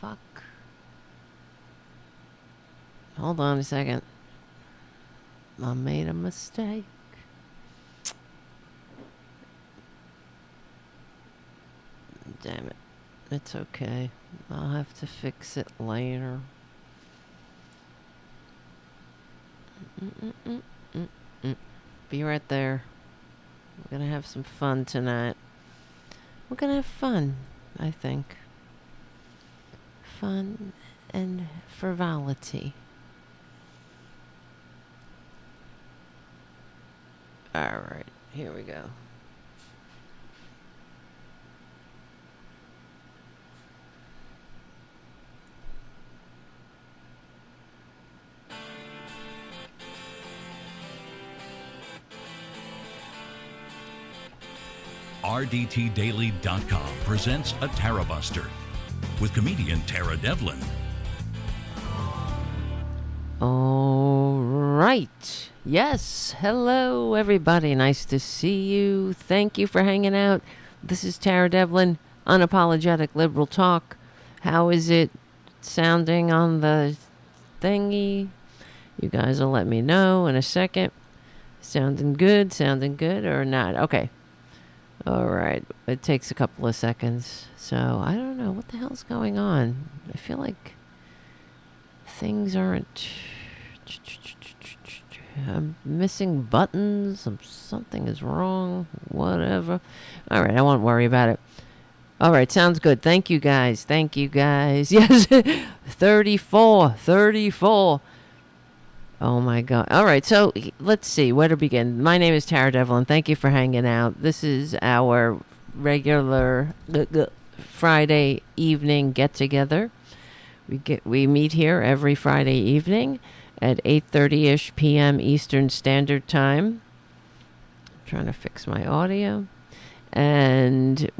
fuck? Hold on a second. I made a mistake. Damn it. It's okay. I'll have to fix it later. Be right there. We're gonna have some fun tonight. We're gonna have fun, I think. Fun and frivolity. Alright, here we go. RDTDaily.com presents a Tarabuster with comedian Tara Devlin. All right. Yes. Hello, everybody. Nice to see you. Thank you for hanging out. This is Tara Devlin, unapologetic liberal talk. How is it sounding on the thingy? You guys will let me know in a second. Sounding good or not? Okay. All right. It takes a couple of seconds. So I don't know what the hell's going on. I feel like things aren't. I'm missing buttons. Something is wrong. Whatever. All right. I won't worry about it. All right. Sounds good. Thank you guys. Yes. 34. Oh my God. All right. So let's see where to begin. My name is Tara Devlin. Thank you for hanging out. This is our regular Friday evening get together. We meet here every Friday evening at 8:30ish p.m. Eastern Standard Time. I'm trying to fix my audio. And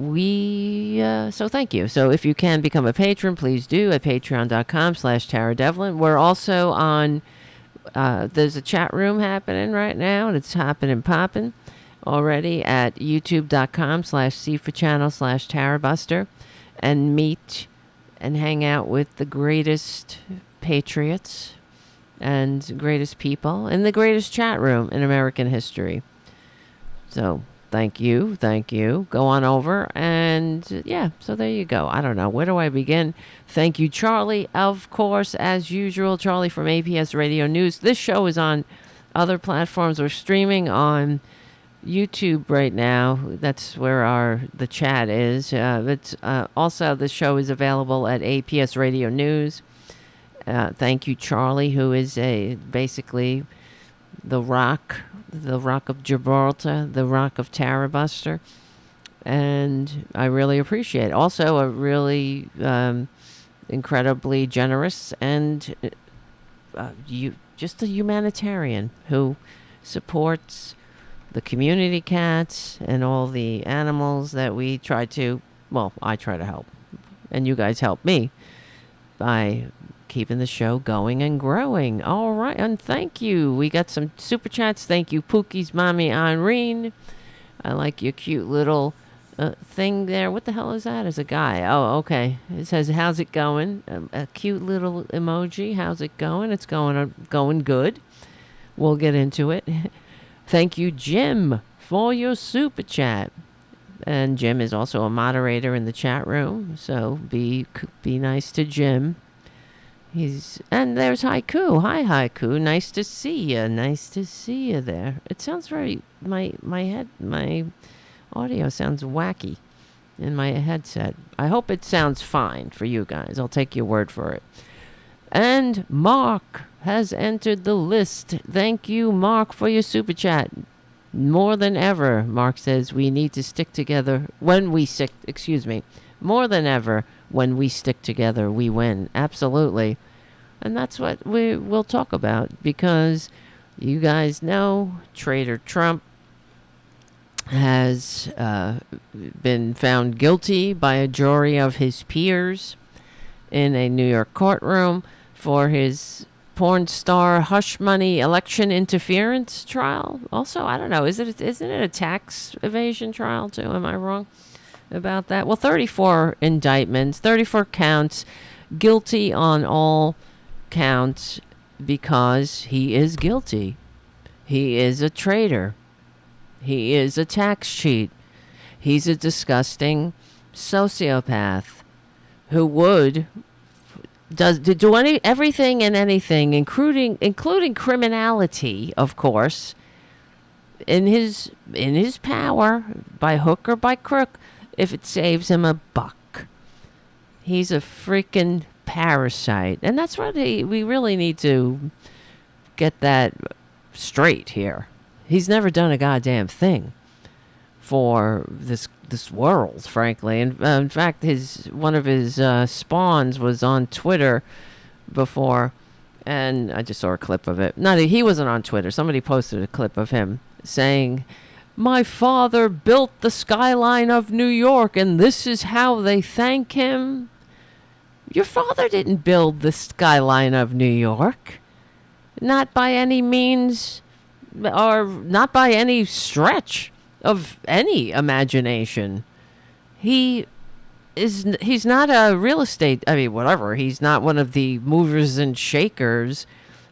so thank you. So if you can become a patron, please do at patreon.com/Tara Devlin. We're also on. There's a chat room happening right now, and it's popping already at youtube.com/C4channel/Tarabuster, and meet and hang out with the greatest patriots and greatest people in the greatest chat room in American history. So thank you. Go on over, and yeah, so there you go. I don't know. Where do I begin? Thank you, Charlie, of course, as usual. Charlie from APS Radio News. This show is on other platforms. We're streaming on YouTube right now. That's where the chat is. Also, the show is available at APS Radio News. Thank you, Charlie, who is basically the rock of Gibraltar, the rock of Tarabuster, and I really appreciate it. Also, a really incredibly generous and just a humanitarian who supports the community cats and all the animals that I try to help, and you guys help me by keeping the show going and growing. All right, and thank you. We got some super chats. Thank you, Pookie's mommy Irene. I like your cute little thing there. What the hell is that? It's a guy. Oh, okay. It says, "How's it going?" A cute little emoji. How's it going? It's going good. We'll get into it. Thank you, Jim, for your super chat. And Jim is also a moderator in the chat room, so be nice to Jim. And there's Haiku. Hi, Haiku. Nice to see you there. It sounds very my audio sounds wacky in my headset. I hope it sounds fine for you guys. I'll take your word for it. And Mark has entered the list. Thank you, Mark, for your super chat. More than ever, Mark says, we need to stick together more than ever, when we stick together, we win. Absolutely. And that's what we will talk about, because you guys know Traitor Trump has been found guilty by a jury of his peers in a New York courtroom for his porn star hush money election interference trial. Also, I don't know, isn't it a tax evasion trial too? Am I wrong about that? Well, 34 indictments, 34 counts. guilty on all counts because he is guilty. He is a traitor. He is a tax cheat. He's a disgusting sociopath who would do everything and anything, including criminality, of course, in his power, by hook or by crook, if it saves him a buck. He's a freaking parasite, and that's what we really need to get that straight here. He's never done a goddamn thing for this world, frankly. And in fact, one of his spawns was on Twitter before, and I just saw a clip of it. He wasn't on Twitter. Somebody posted a clip of him saying, "My father built the skyline of New York, and this is how they thank him." Your father didn't build the skyline of New York. Not by any means, or not by any stretch of any imagination. He's not a real estate, he's not one of the movers and shakers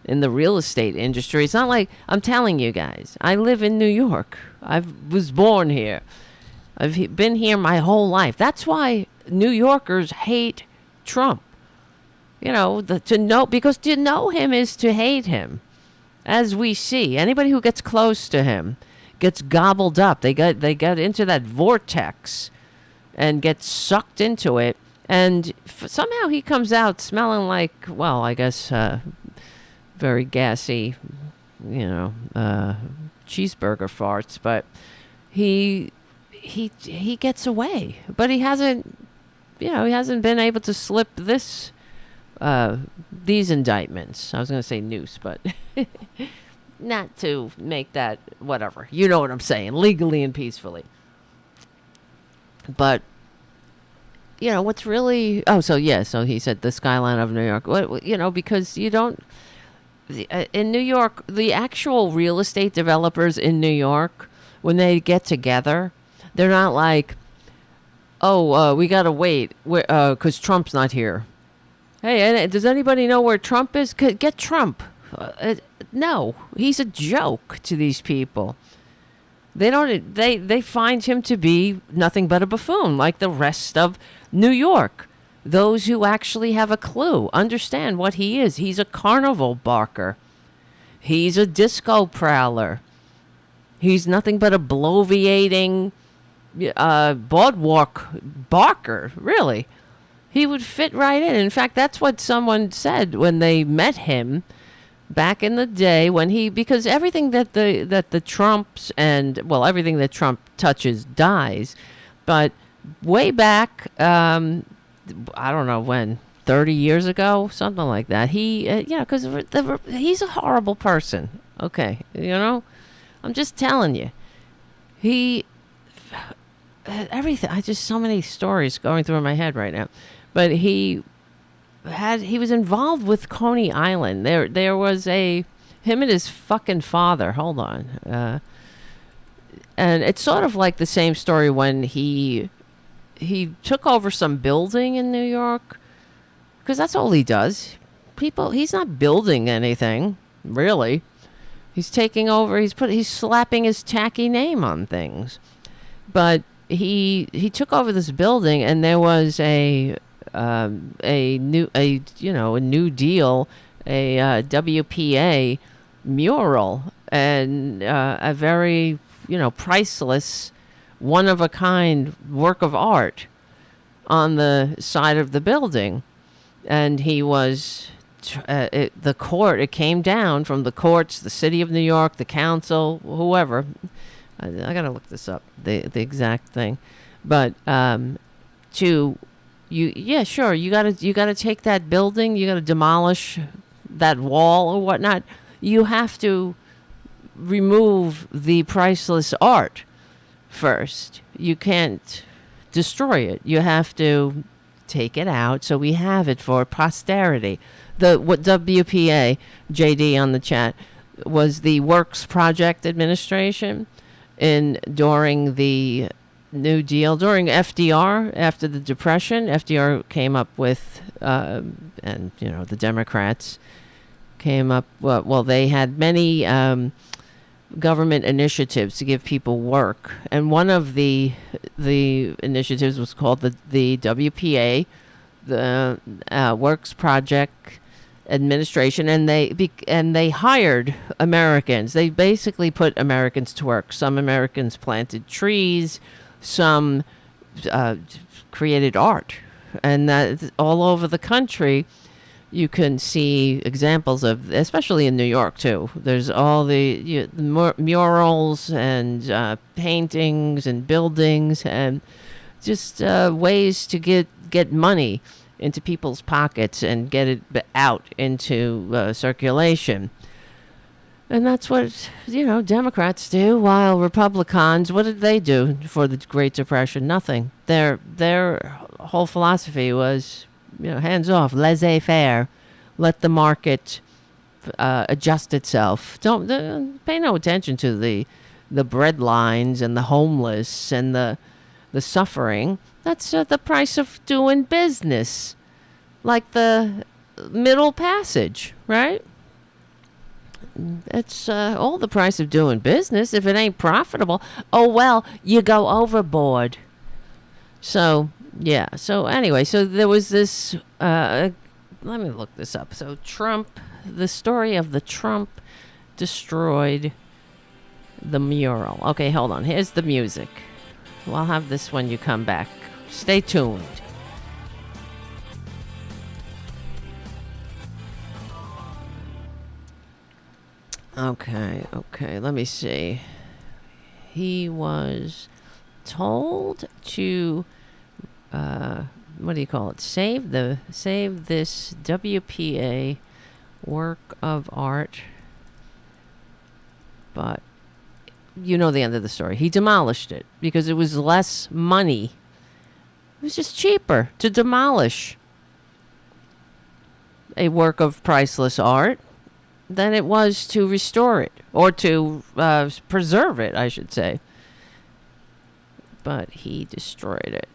in the real estate industry. It's not like, I'm telling you guys, I live in New York. I was born here. I've been here my whole life. That's why New Yorkers hate Trump. Because to know him is to hate him. As we see, anybody who gets close to him gets gobbled up. They get into that vortex and get sucked into it. And somehow he comes out smelling like, well, I guess, very gassy, cheeseburger farts. But he gets away. But he hasn't been able to slip these indictments. I was going to say noose, but not to make that whatever. You know what I'm saying, legally and peacefully. But what's really so he said the skyline of New York. Because you don't in New York, the actual real estate developers in New York, when they get together, they're not like, we gotta wait because Trump's not here. Hey, does anybody know where Trump is? Get Trump. No, he's a joke to these people. They find him to be nothing but a buffoon, like the rest of New York. Those who actually have a clue understand what he is. He's a carnival barker. He's a disco prowler. He's nothing but a bloviating boardwalk barker, really. He would fit right in. In fact, that's what someone said when they met him back in the day because everything that the Trumps everything that Trump touches dies. But way back, I don't know when, 30 years ago, something like that. Because he's a horrible person. Okay, I'm just telling you. Everything. So many stories going through my head right now. But he was involved with Coney Island. There was him and his fucking father. Hold on. And it's sort of like the same story when he took over some building in New York, because that's all he does. He's not building anything, really. He's taking over. He's slapping his tacky name on things. But he took over this building, and there was a New Deal, a WPA mural, and a very priceless, one of a kind work of art on the side of the building. And he was it came down from the courts, the city of New York, the council, whoever. I gotta look this up, the exact thing, but you gotta take that building, you gotta demolish that wall or whatnot. You have to remove the priceless art first. You can't destroy it. You have to take it out so we have it for posterity. What WPA, JD on the chat, was the Works Project Administration during the New Deal, during FDR, after the Depression. FDR came up with and the Democrats came up. Well, they had many government initiatives to give people work, and one of the initiatives was called the WPA, the Works Project Administration, and they hired Americans. They basically put Americans to work. Some Americans planted trees, some created art, and that all over the country. You can see examples of, especially in New York too. There's all the murals and paintings and buildings and just ways to get money into people's pockets and get it out into circulation. And that's what Democrats do, while Republicans, what did they do for the Great Depression? Nothing. Their whole philosophy was, hands off, laissez-faire, let the market adjust itself. Don't pay no attention to the bread lines and the homeless and the suffering. That's the price of doing business, like the Middle Passage, right? It's all the price of doing business. If it ain't profitable, oh well, you go overboard. So yeah. So anyway, so there was this. Let me look this up. So Trump, the story of the Trump destroyed the mural. Okay, hold on. Here's the music. We'll have this when you come back. Stay tuned. Okay. Let me see. He was told to what do you call it? Save this WPA work of art. But you know the end of the story. He demolished it because it was less money. It was just cheaper to demolish a work of priceless art than it was to restore it, or to preserve it, I should say. But he destroyed it.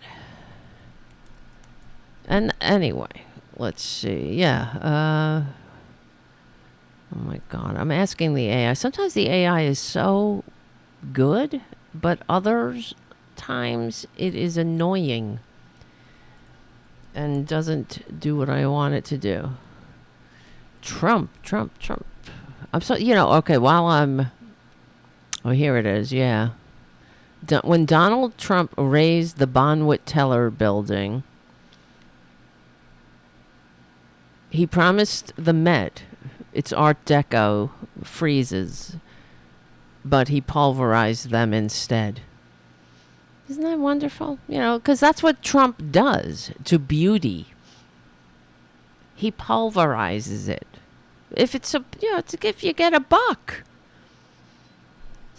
And anyway, let's see. Yeah. Oh my God. I'm asking the AI. Sometimes the AI is so good, but others times it is annoying and doesn't do what I want it to do. Trump. I'm so, okay, while I'm... Oh, here it is, yeah. When Donald Trump raised the Bonwit Teller building, he promised the Met its Art Deco friezes, but he pulverized them instead. Isn't that wonderful? Because that's what Trump does to beauty. He pulverizes it. If it's if you get a buck,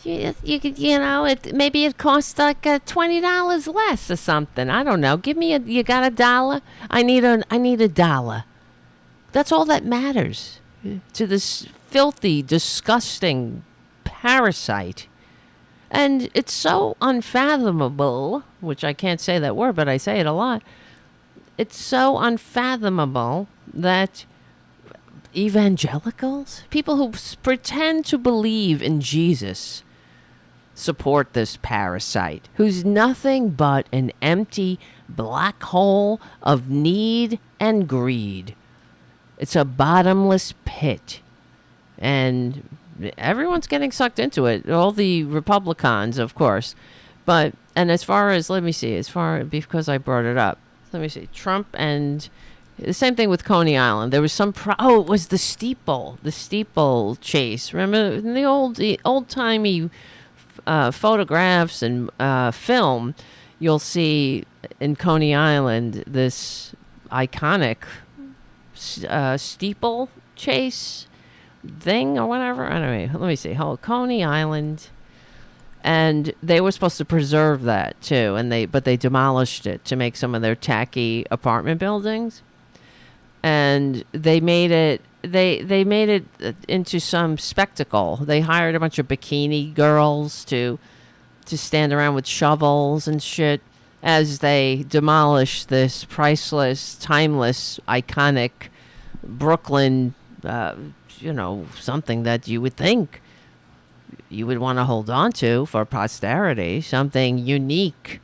maybe it costs like $20 less or something. I don't know. Give me you got $1? I need $1. That's all that matters to this filthy, disgusting parasite. And it's so unfathomable, which I can't say that word, but I say it a lot. It's so unfathomable that evangelicals, people who pretend to believe in Jesus, support this parasite who's nothing but an empty black hole of need and greed. It's a bottomless pit. And everyone's getting sucked into it. All the Republicans, of course. And as far as, because I brought it up. Let me see. Trump and the same thing with Coney Island. There was some it was the steeple chase. Remember in the old-timey photographs and film, you'll see in Coney Island this iconic steeple chase thing or whatever. Anyway, let me see. Coney Island. And they were supposed to preserve that too, but they demolished it to make some of their tacky apartment buildings. And they made it into some spectacle. They hired a bunch of bikini girls to stand around with shovels and shit as they demolish this priceless, timeless, iconic Brooklyn, something that you would think you would want to hold on to for posterity, something unique.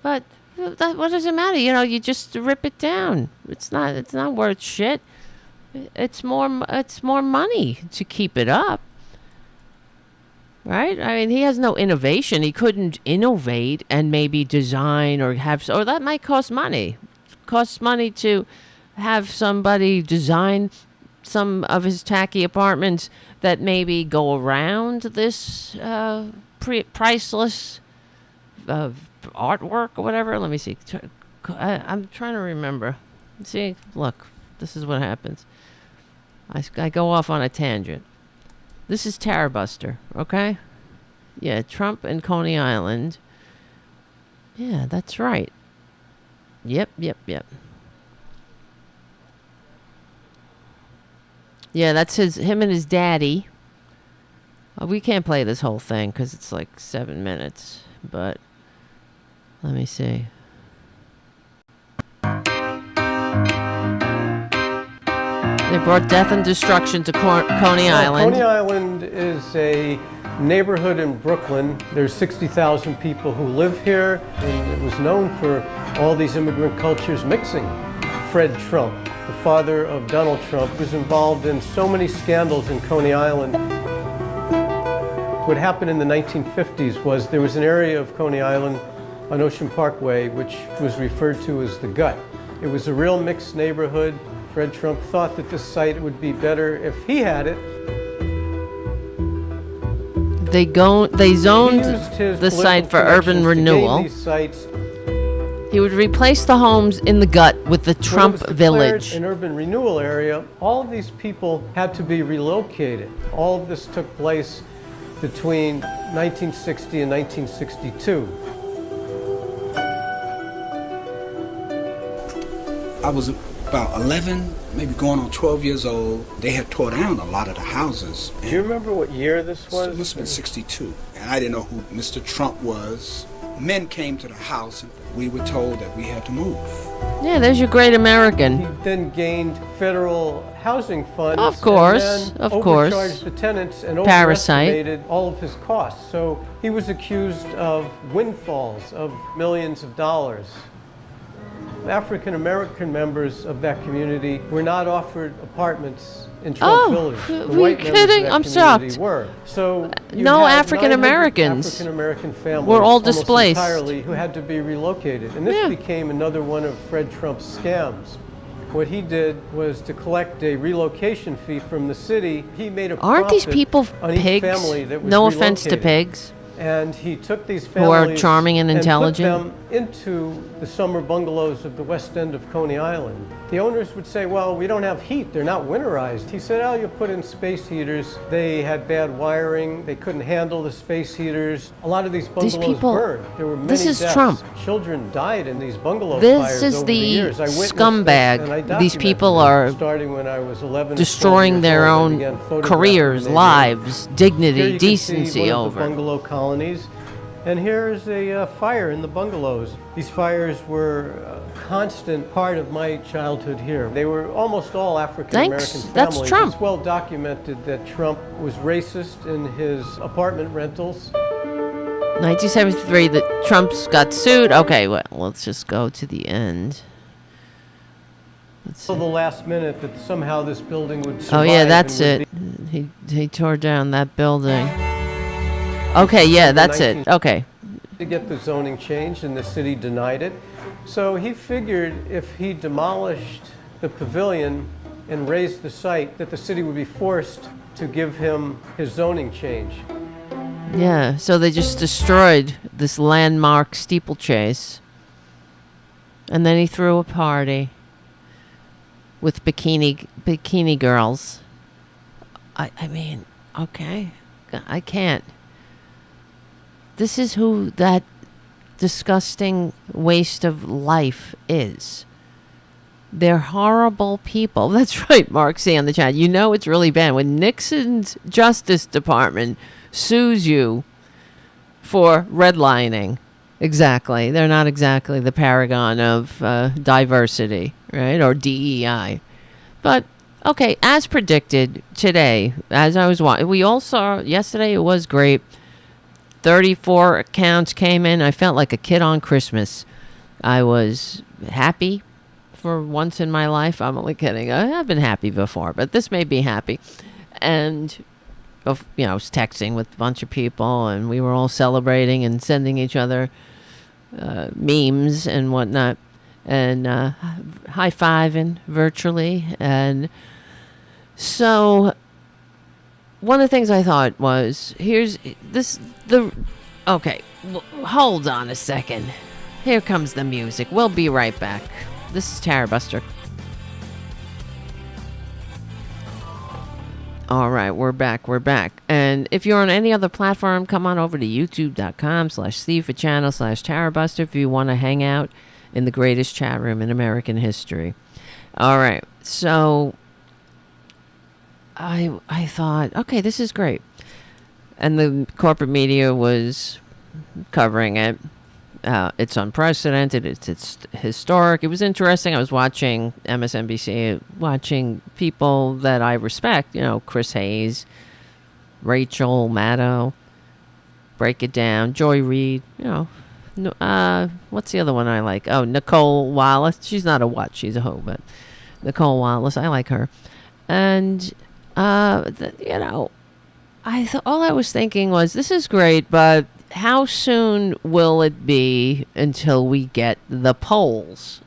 But what does it matter? You just rip it down. It's not worth shit. It's more money to keep it up. Right? I mean, he has no innovation. He couldn't innovate and maybe design or that might cost money. Costs money to have somebody design some of his tacky apartments that maybe go around this priceless artwork or whatever. Let me see. I'm trying to remember. See, look, this is what happens. I go off on a tangent. This is Tarabuster, okay? Yeah, Trump and Coney Island. Yeah, that's right. Yep. Yeah, that's him and his daddy. We can't play this whole thing because it's like 7 minutes. But let me see. They brought death and destruction to Coney Island. Coney Island is a neighborhood in Brooklyn. There's 60,000 people who live here, and it was known for all these immigrant cultures mixing. Fred Trump, the father of Donald Trump, was involved in so many scandals in Coney Island. What happened in the 1950s was there was an area of Coney Island on Ocean Parkway which was referred to as the Gut. It was a real mixed neighborhood. Fred Trump thought that this site would be better if he had it. They zoned the site for urban renewal. He would replace the homes in the Gut with the Trump Village. An urban renewal area. All of these people had to be relocated. All of this took place between 1960 and 1962. I was about 11, maybe going on 12 years old. They had tore down a lot of the houses. Do you remember what year this was? It must have been 62. And I didn't know who Mr. Trump was. Men came to the house and we were told that we had to move. Yeah, there's your great American. He then gained federal housing funds. Of course, and then of course. overcharged the tenants and Parasite. overestimated all of his costs. So he was accused of windfalls of millions of dollars. African American members of that community were not offered apartments in Trump Village. The are you kidding? I'm shocked. Were. So no African Americans. African American families were all almost displaced entirely who had to be relocated, and this became another one of Fred Trump's scams. What he did was to collect a relocation fee from the city. He made a Aren't these profit people on each pigs? family that was No offense to relocated. pigs. And he took these Who are families charming and intelligent. put them into the summer bungalows of the west end of Coney Island. The owners would say, well, we don't have heat, they're not winterized. He said, oh, you put in space heaters. They had bad wiring, they couldn't handle the space heaters. A lot of these bungalows burned. There were many this is deaths. Trump. Children died in these bungalow This fires is over the years. I witnessed scumbag. this, and I These documented people it. are Starting when I was 11 destroying their own careers, lives, dignity, Here you can see decency one of over. the bungalow colonies. And here is a fire in the bungalows. These fires were a constant part of my childhood here. They were almost all African-American families. That's Trump. It's well documented that Trump was racist in his apartment rentals. 1973, that Trump's got sued. Okay, well, let's just go to the end. Until the last minute that somehow this building would survive. Oh yeah, that's and it. He tore down that building. Okay, yeah, that's it. Okay. To get the zoning changed, and the city denied it. So he figured if he demolished the pavilion and razed the site, that the city would be forced to give him his zoning change. Yeah, so they just destroyed this landmark steeplechase. And then he threw a party with bikini girls. I mean, okay. I can't. This is who that disgusting waste of life is. They're horrible people. That's right, Mark C. on the chat. You know it's really bad when Nixon's Justice Department sues you for redlining. Exactly. They're not exactly the paragon of diversity, right? Or DEI. But, okay, as predicted today, as I was watching, we all saw yesterday, it was great. 34 accounts came in. I felt like a kid on Christmas. I was happy for once in my life. I'm only kidding. I've been happy before, but this made me happy. And, I was texting with a bunch of people, and we were all celebrating and sending each other memes and whatnot, and high-fiving virtually. And so one of the things I thought was, hold on a second. Here comes the music. We'll be right back. This is Tarabuster. All right, we're back. And if you're on any other platform, come on over to youtube.com/SteveChannel/Tarabuster if you want to hang out in the greatest chat room in American history. All right, so I thought, okay, this is great. And the corporate media was covering it. It's unprecedented. It's historic. It was interesting. I was watching MSNBC, watching people that I respect, Chris Hayes, Rachel Maddow, break it down. Joy Reid, what's the other one I like? Oh, Nicole Wallace. She's not a what, she's a hoe, but Nicole Wallace, I like her. And, I thought, all I was thinking was, this is great, but how soon will it be until we get the polls?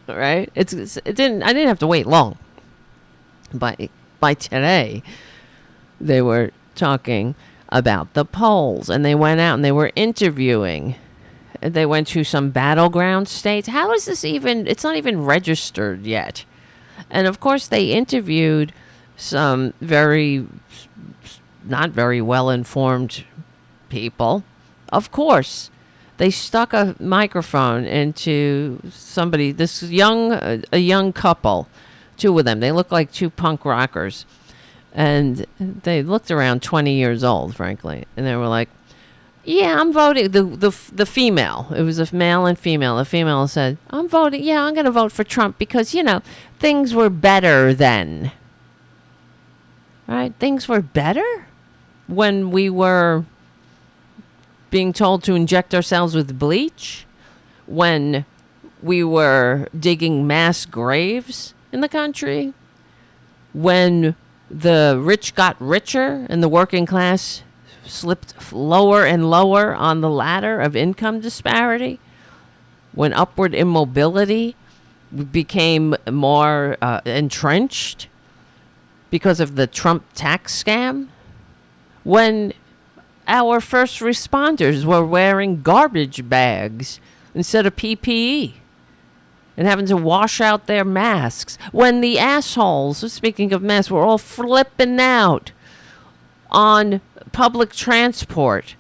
Right? I didn't have to wait long. By today, they were talking about the polls, and they went out and they were interviewing. They went to some battleground states. How is this even? It's not even registered yet. And of course, they interviewed some not very well informed people. Of course, they stuck a microphone into somebody, a young couple, two of them. They looked like two punk rockers. And they looked around 20 years old, frankly. And they were like, yeah, I'm voting. The female, it was a male and female. The female said, I'm voting. Yeah, I'm going to vote for Trump because, things were better then. Right? Things were better when we were being told to inject ourselves with bleach, when we were digging mass graves in the country, when the rich got richer and the working class slipped lower and lower on the ladder of income disparity, when upward immobility became more entrenched because of the Trump tax scam, when our first responders were wearing garbage bags instead of PPE and having to wash out their masks. When the assholes, speaking of masks, were all flipping out on public transport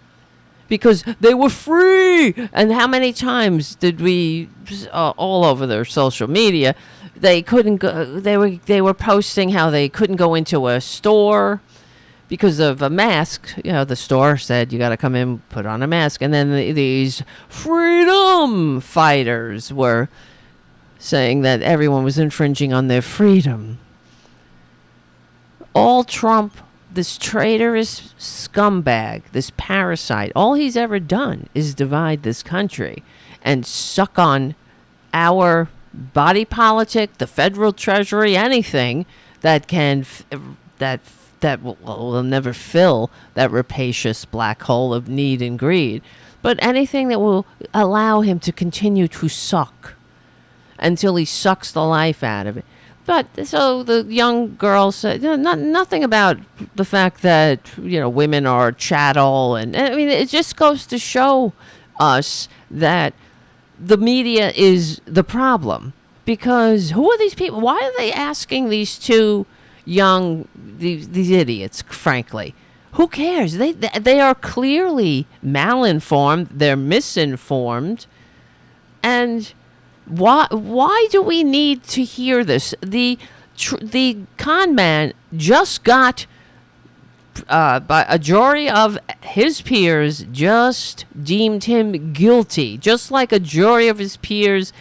because they were free. And how many times did we, all over their social media, they couldn't go, they were posting how they couldn't go into a store because of a mask. The store said, you got to come in, put on a mask. And then these freedom fighters were saying that everyone was infringing on their freedom. All Trump, this traitorous scumbag, this parasite, all he's ever done is divide this country and suck on our body politic, the federal treasury, anything that can, that will never fill that rapacious black hole of need and greed, but anything that will allow him to continue to suck until he sucks the life out of it. But so the young girl said, nothing about the fact that, women are chattel. And I mean, it just goes to show us that the media is the problem. Because who are these people? Why are they asking these two these idiots, frankly? Who cares? They are clearly malinformed. They're misinformed. And why do we need to hear this? The con man just got but a jury of his peers just deemed him guilty, just like a jury of his peers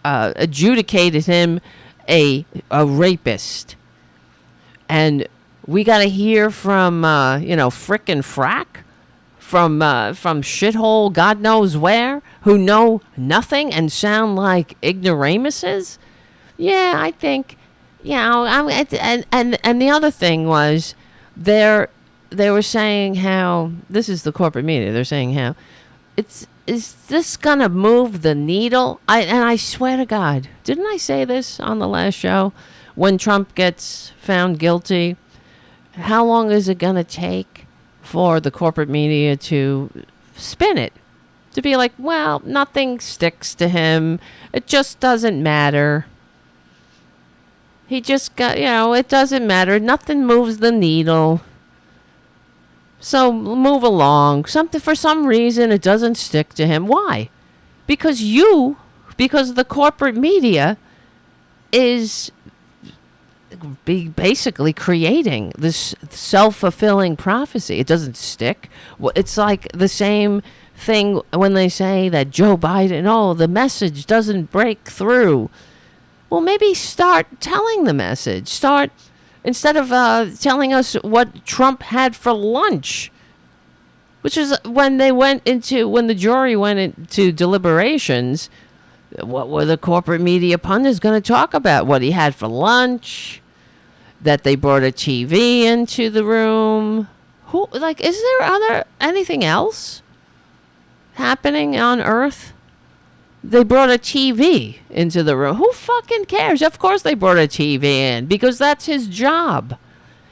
adjudicated him a rapist. And we got to hear from, frickin' frack, from shithole God knows where, who know nothing and sound like ignoramuses. Yeah, I think, and the other thing was, they were saying how, this is the corporate media, they're saying how, is this gonna move the needle? I swear to God, didn't I say this on the last show? When Trump gets found guilty, how long is it gonna take for the corporate media to spin it? To be like, well, nothing sticks to him. It just doesn't matter. He just got, it doesn't matter. Nothing moves the needle. So move along. For some reason, it doesn't stick to him. Why? Because the corporate media is basically creating this self-fulfilling prophecy. It doesn't stick. It's like the same thing when they say that Joe Biden, the message doesn't break through. Well, maybe start telling the message. Instead of telling us what Trump had for lunch, which is when the jury went into deliberations, what were the corporate media pundits going to talk about? What he had for lunch, that they brought a TV into the room. Is there anything else happening on Earth? They brought a TV into the room. Who fucking cares? Of course they brought a TV in, because that's his job.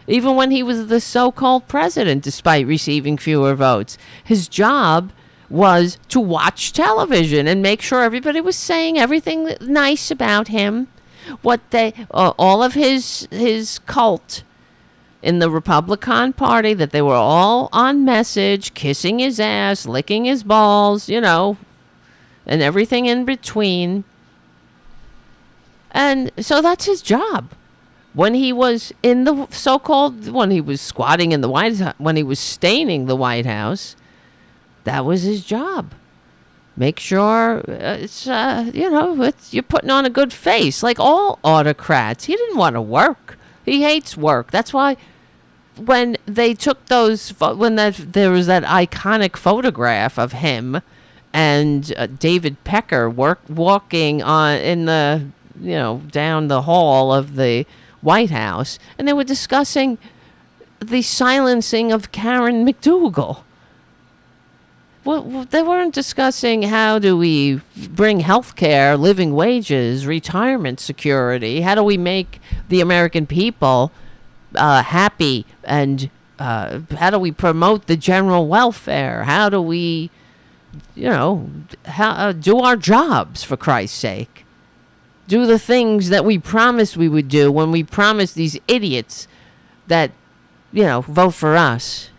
Even when he was the so-called president, despite receiving fewer votes, his job was to watch television and make sure everybody was saying everything nice about him. All of his cult in the Republican Party, that they were all on message, kissing his ass, licking his balls, and everything in between. And so that's his job. When he was when he was squatting in the White House, when he was staining the White House, that was his job. Make sure you're putting on a good face, like all autocrats. He didn't want to work. He hates work. That's why when they took there was that iconic photograph of him and David Pecker walking down the hall of the White House, and they were discussing the silencing of Karen McDougal. Well, they weren't discussing how do we bring health care, living wages, retirement security. How do we make the American people happy, and how do we promote the general welfare? How do we, do our jobs, for Christ's sake? Do the things that we promised we would do when we promised these idiots that, vote for us,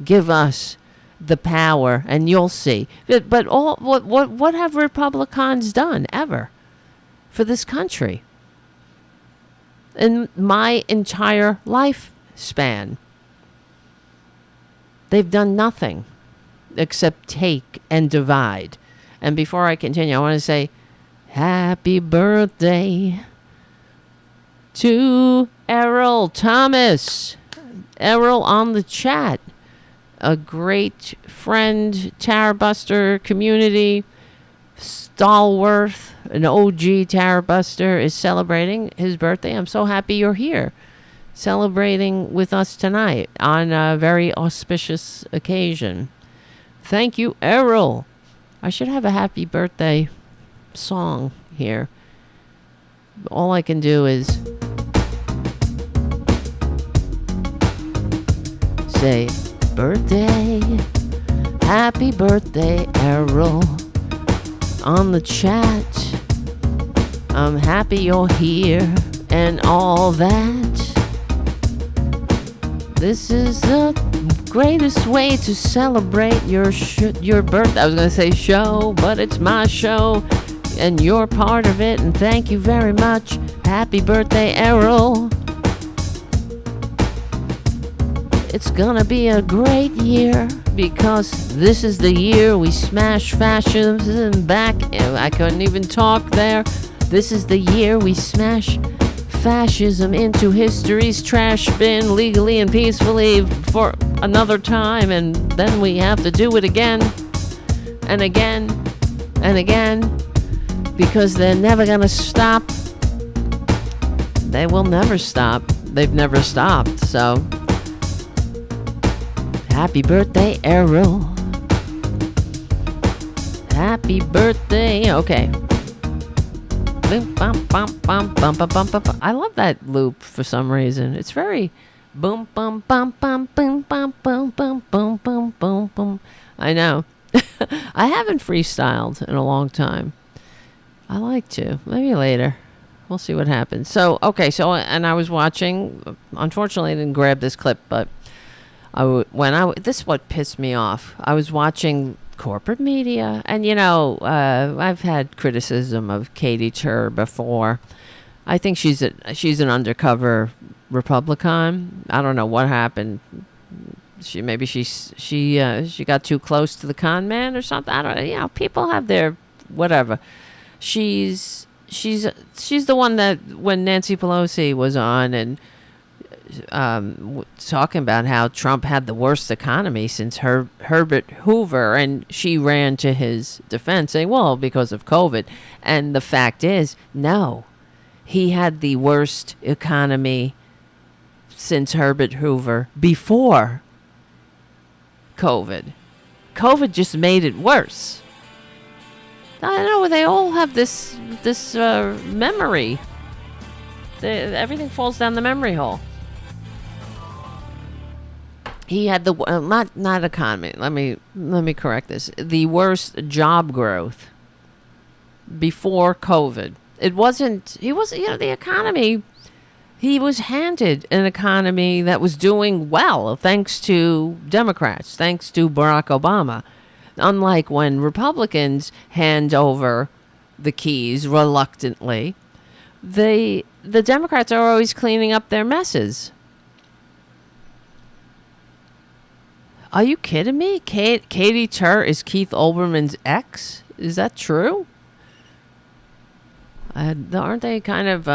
give us the power, and you'll see. But what have Republicans done ever for this country? In my entire lifespan, they've done nothing except take and divide. And before I continue, I want to say happy birthday to Errol Thomas. Errol on the chat. A great friend, Tarabuster community, stalwart, an OG Tarabuster, is celebrating his birthday. I'm so happy you're here, celebrating with us tonight on a very auspicious occasion. Thank you, Errol. I should have a happy birthday song here. All I can do is say, birthday, happy birthday, Errol, on the chat. I'm happy you're here and all that. This is the greatest way to celebrate your birthday. I was going to say show, but it's my show, and you're part of it, and thank you very much. Happy birthday, Errol. it's gonna be a great year because this is the year we smash fascism back. I couldn't even talk there. This is the year we smash fascism into history's trash bin legally and peacefully for another time, and then we have to do it again and again and again because they're never gonna stop. They will never stop. They've never stopped. So happy birthday, Errol. Happy birthday. Okay. Boom, bum, bum, bum, bum, bum, bum, bum. I love that loop for some reason. It's very boom, bum, bum, bum, boom, bum, boom, boom, boom, boom, boom, boom. I know. I haven't freestyled in a long time. I like to. Maybe later. We'll see what happens. So, okay. So, and I was watching. Unfortunately, I didn't grab this clip, but this is what pissed me off. I was watching corporate media, and I've had criticism of Katie Tur before. I think she's an undercover Republican. I don't know what happened. She got too close to the con man or something. I don't know. People have their whatever. She's the one that when Nancy Pelosi was on and talking about how Trump had the worst economy since Herbert Hoover, and she ran to his defense saying, well, because of COVID. And the fact is, no, he had the worst economy since Herbert Hoover before COVID. COVID just made it worse. I don't know, they all have this memory. Everything falls down the memory hole. He had the not economy. Let me correct this. The worst job growth before COVID. It wasn't. He was. The economy. He was handed an economy that was doing well thanks to Democrats, thanks to Barack Obama. Unlike when Republicans hand over the keys reluctantly, the Democrats are always cleaning up their messes. Are you kidding me? Katie Tur is Keith Olbermann's ex? Is that true? Aren't they kind of,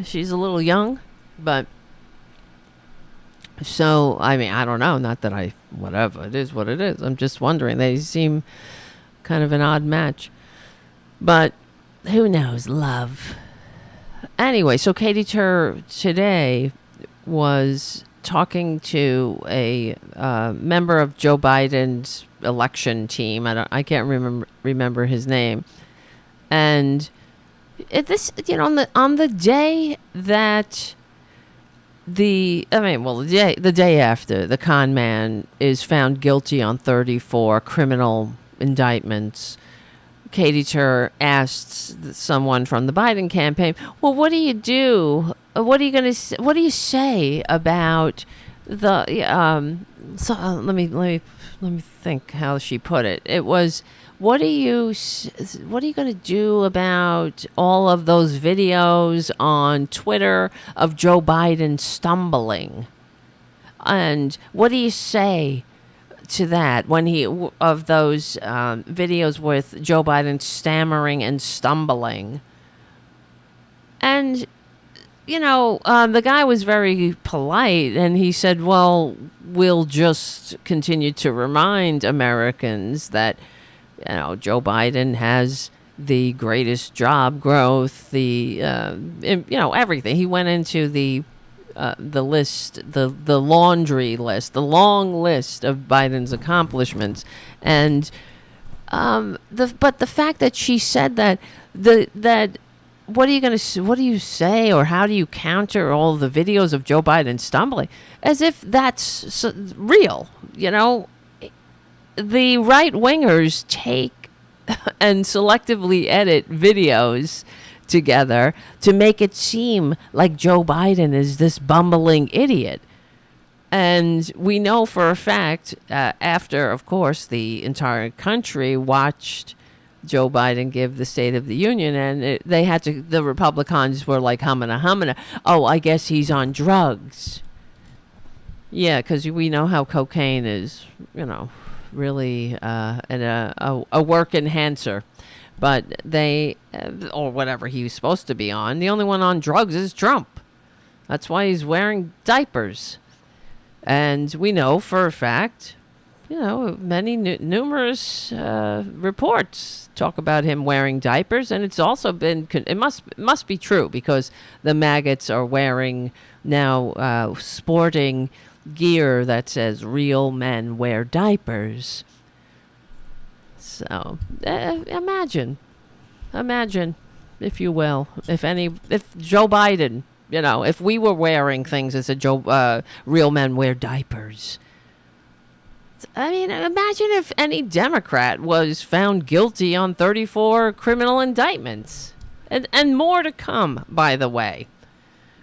she's a little young, but, so, I mean, I don't know, not that whatever, it is what it is. I'm just wondering, they seem kind of an odd match, but who knows, love. Anyway, so Katie Tur today was talking to a member of Joe Biden's election team. I can't remember his name. And on the day that the day after the con man is found guilty on 34 criminal indictments, Katie Tur asked someone from the Biden campaign, well, what do you do? What do you say about the let me think how she put it. It was, what are you going to do about all of those videos on Twitter of Joe Biden stumbling? And what do you say to that when of those videos with Joe Biden stammering and stumbling? And the guy was very polite, and he said, well, we'll just continue to remind Americans that, Joe Biden has the greatest job growth, everything. He went into the list, the laundry list, the long list of Biden's accomplishments. And but the fact that she said that what do you say, or how do you counter all the videos of Joe Biden stumbling, as if that's real? The right wingers take and selectively edit videos together to make it seem like Joe Biden is this bumbling idiot. And we know for a fact, after, of course, the entire country watched Joe Biden give the State of the Union, and the Republicans were like humming. Oh, I guess he's on drugs. Yeah, because we know how cocaine is, really a work enhancer. But they, or whatever he was supposed to be on, the only one on drugs is Trump. That's why he's wearing diapers. And we know for a fact, many numerous reports talk about him wearing diapers. And it's also been, it must be true, because the maggots are wearing now sporting gear that says real men wear diapers. So imagine, if you will, if Joe Biden, if we were wearing things that said real men wear diapers. I mean, imagine if any Democrat was found guilty on 34 criminal indictments, and more to come, by the way,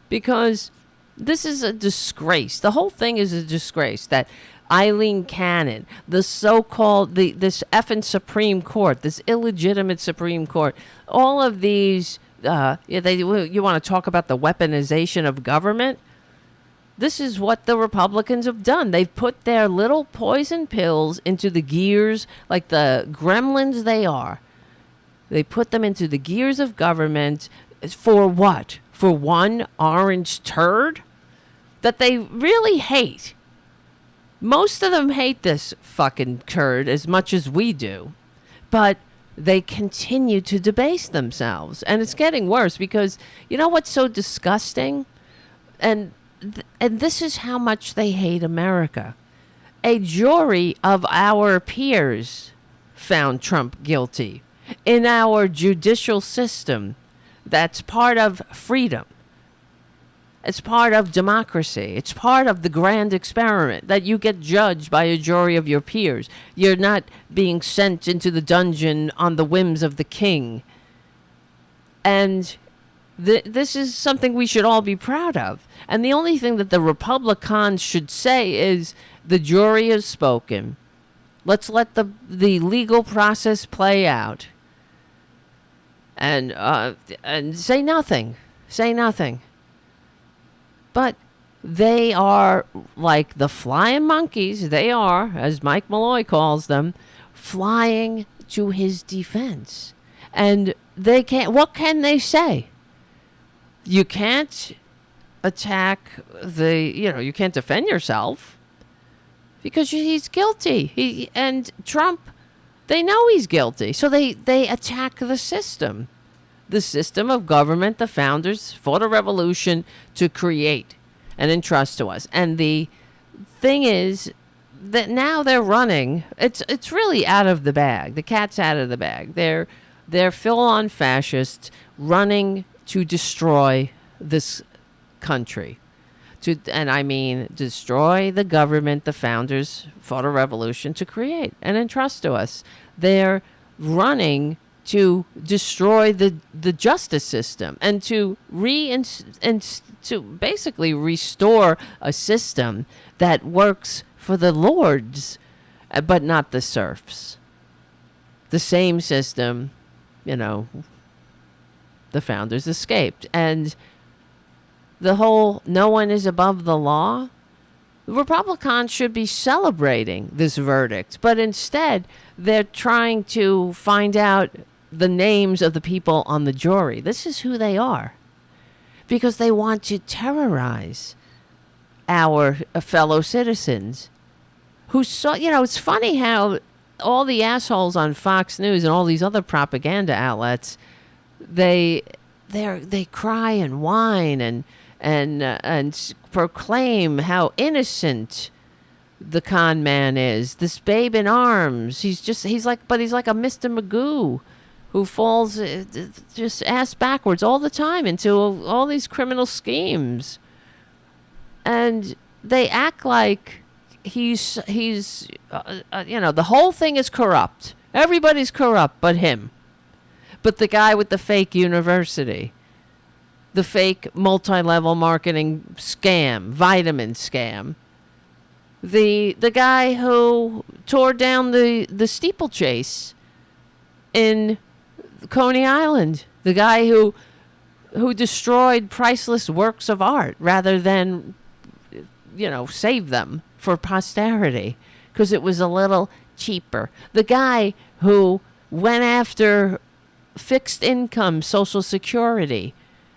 because this is a disgrace. The whole thing is a disgrace that Eileen Cannon, the so-called, this effing Supreme Court, this illegitimate Supreme Court, all of these, you want to talk about the weaponization of government? This is what the Republicans have done. They've put their little poison pills into the gears, like the gremlins they are. They put them into the gears of government for what? For one orange turd that they really hate. Most of them hate this fucking turd as much as we do, but they continue to debase themselves. And it's getting worse because you know what's so disgusting? And this is how much they hate America. A jury of our peers found Trump guilty in our judicial system. That's part of freedom. It's part of democracy. It's part of the grand experiment that you get judged by a jury of your peers. You're not being sent into the dungeon on the whims of the king. And this is something we should all be proud of. And the only thing that the Republicans should say is the jury has spoken. Let's let the legal process play out. And say nothing. Say nothing. But they are like the flying monkeys. They are, as Mike Malloy calls them, flying to his defense. And they can't, what can they say? You can't attack you can't defend yourself because he's guilty. And Trump, they know he's guilty. So they attack the system. The system of government the founders fought a revolution to create and entrust to us. And the thing is that now they're running. It's really out of the bag. The cat's out of the bag. They're full-on fascists running to destroy this country. And I mean destroy the government the founders fought a revolution to create and entrust to us. They're running to destroy the justice system and to to basically restore a system that works for the lords, but not the serfs. The same system, the founders escaped. And the whole no one is above the law, the Republicans should be celebrating this verdict, but instead they're trying to find out the names of the people on the jury. This is who they are, because they want to terrorize our fellow citizens who saw, it's funny how all the assholes on Fox News and all these other propaganda outlets, they cry and whine and proclaim how innocent the con man is. This babe in arms. He's like a Mr. Magoo who falls just ass backwards all the time into all these criminal schemes. And they act like he's the whole thing is corrupt. Everybody's corrupt but him. But the guy with the fake university, the fake multi-level marketing scam, vitamin scam, the guy who tore down the steeplechase in Coney Island, the guy who destroyed priceless works of art rather than save them for posterity because it was a little cheaper. The guy who went after fixed income Social Security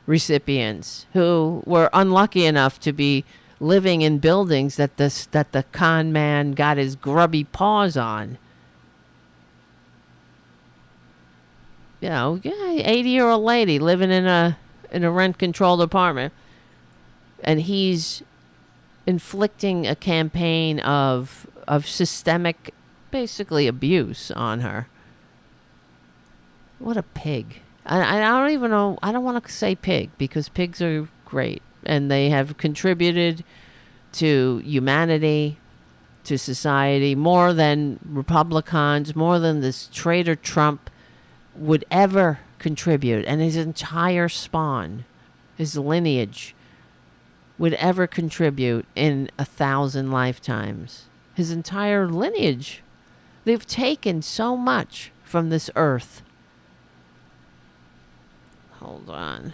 recipients who were unlucky enough to be living in buildings that the con man got his grubby paws on. 80-year-old lady living in a rent-controlled apartment, and he's inflicting a campaign of systemic, basically, abuse on her. What a pig. I don't even know. I don't want to say pig because pigs are great and they have contributed to humanity, to society, more than Republicans, more than this traitor Trump would ever contribute. And his entire spawn, his lineage, would ever contribute in 1,000 lifetimes. His entire lineage. They've taken so much from this earth. Hold on.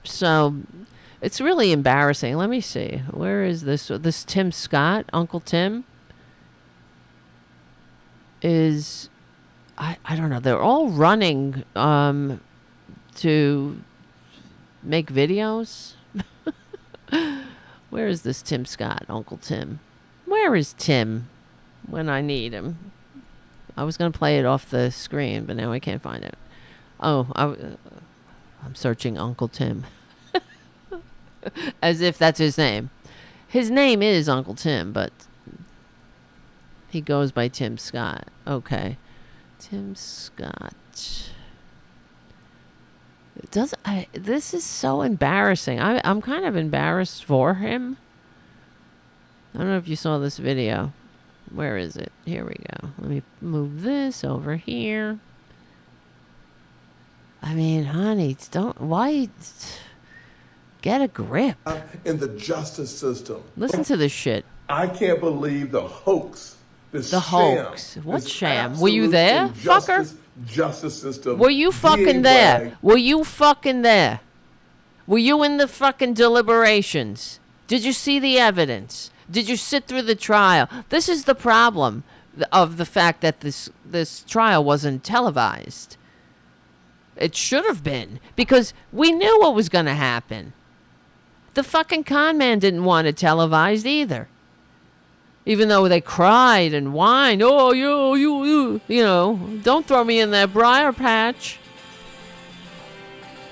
So it's really embarrassing. Let me see. Where is this? This Tim Scott, Uncle Tim, is, I don't know. They're all running to make videos. Where is this Tim Scott, Uncle Tim? Where is Tim when I need him? I was going to play it off the screen, but now I can't find it. Oh, I'm searching Uncle Tim. As if that's his name. His name is Uncle Tim, but he goes by Tim Scott. Okay. Tim Scott. This is so embarrassing. I'm kind of embarrassed for him. I don't know if you saw this video. Where is it? Here we go. Let me move this over here. I mean, honey, get a grip. In the justice system. Listen to this shit. I can't believe the hoax. The sham, hoax. What sham? Were you there, fucker? Justice system. Were you fucking there? Were you fucking there? Were you in the fucking deliberations? Did you see the evidence? Did you sit through the trial? This is the problem of the fact that this trial wasn't televised. It should have been, because we knew what was going to happen. The fucking con man didn't want it televised either. Even though they cried and whined, oh, you don't throw me in that briar patch.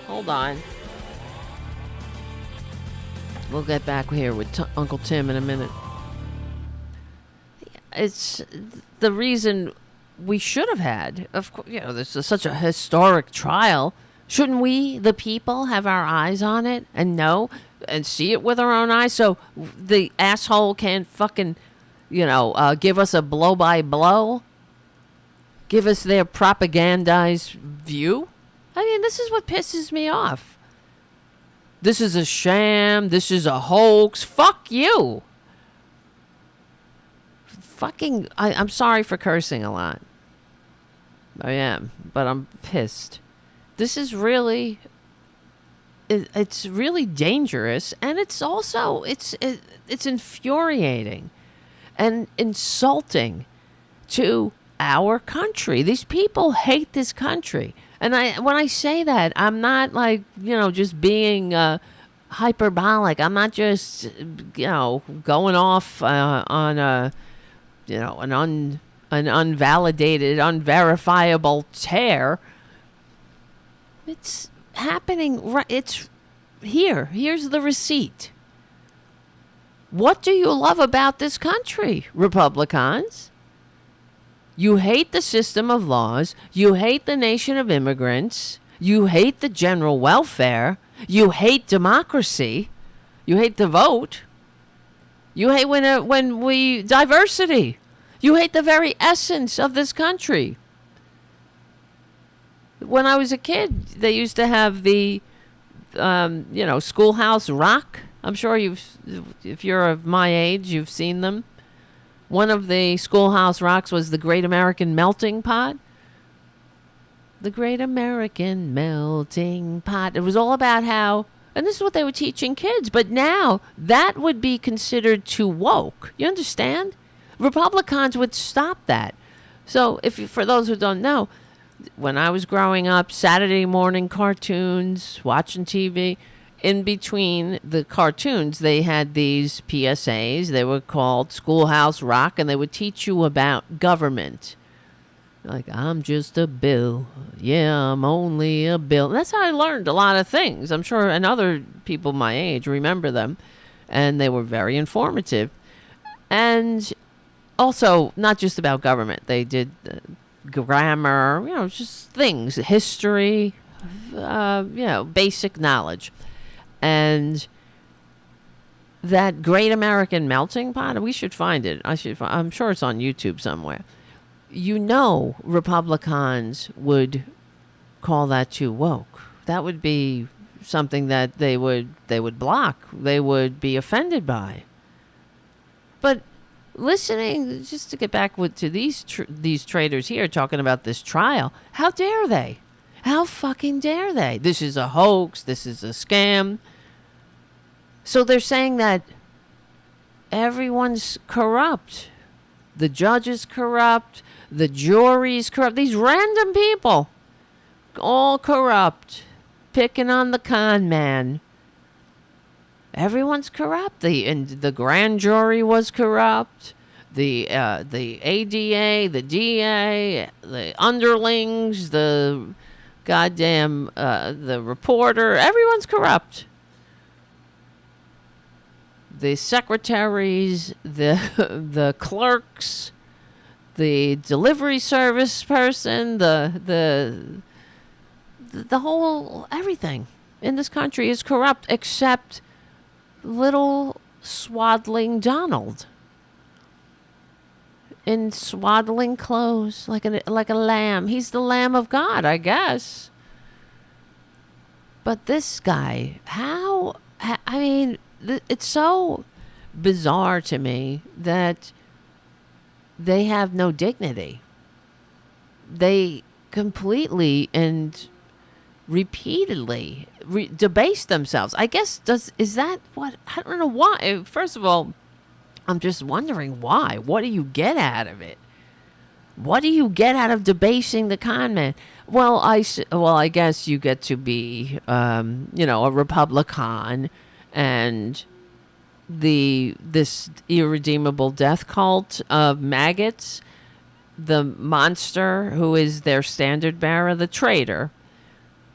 Hold on. We'll get back here with Uncle Tim in a minute. It's the reason we should have had. Of course, this is such a historic trial. Shouldn't we, the people, have our eyes on it and know and see it with our own eyes so the asshole can't fucking, give us a blow-by-blow? Give us their propagandized view? I mean, this is what pisses me off. This is a sham. This is a hoax. Fuck you. Fucking, I'm sorry for cursing a lot. I am, but I'm pissed. This is really, it's really dangerous, and it's also, it's infuriating and insulting to our country. These people hate this country. And when I say that, I'm not like, just being hyperbolic. I'm not just, going off on a, an unvalidated, unverifiable tear. It's happening. It's here. Here's the receipt. What do you love about this country, Republicans? You hate the system of laws. You hate the nation of immigrants. You hate the general welfare. You hate democracy. You hate the vote. You hate when we diversity. You hate the very essence of this country. When I was a kid, they used to have the, Schoolhouse Rock. I'm sure if you're of my age, you've seen them. One of the Schoolhouse Rocks was the Great American Melting Pot. The Great American Melting Pot. It was all about how And this is what they were teaching kids. But now that would be considered too woke. You understand? Republicans would stop that. So for those who don't know, when I was growing up, Saturday morning cartoons, watching TV, in between the cartoons, they had these PSAs. They were called Schoolhouse Rock, and they would teach you about government. Like, I'm just a bill. Yeah, I'm only a bill. That's how I learned a lot of things. I'm sure, and other people my age remember them. And they were very informative. And also, not just about government. They did grammar, just things, history, basic knowledge. And that Great American Melting Pot, we should find it. I'm sure it's on YouTube somewhere. Republicans would call that too woke. That would be something that they would block. They would be offended by. But listening, just to get back to these traitors here talking about this trial, how dare they? How fucking dare they? This is a hoax. This is a scam. So they're saying that everyone's corrupt. The judge is corrupt. The jury's corrupt. These random people, all corrupt, picking on the con man. Everyone's corrupt. The grand jury was corrupt. The ADA, the DA, the underlings, the goddamn the reporter. Everyone's corrupt. The secretaries, the clerks, the delivery service person, the whole everything in this country is corrupt except little swaddling Donald in swaddling clothes like a lamb. He's the Lamb of God, I guess. But this guy, it's so bizarre to me that they have no dignity. They completely and repeatedly debase themselves. I guess is that what? I don't know why. First of all, I'm just wondering why. What do you get out of it? What do you get out of debasing the con man? Well, I guess you get to be, a Republican, and this irredeemable death cult of maggots, the monster who is their standard bearer, the traitor,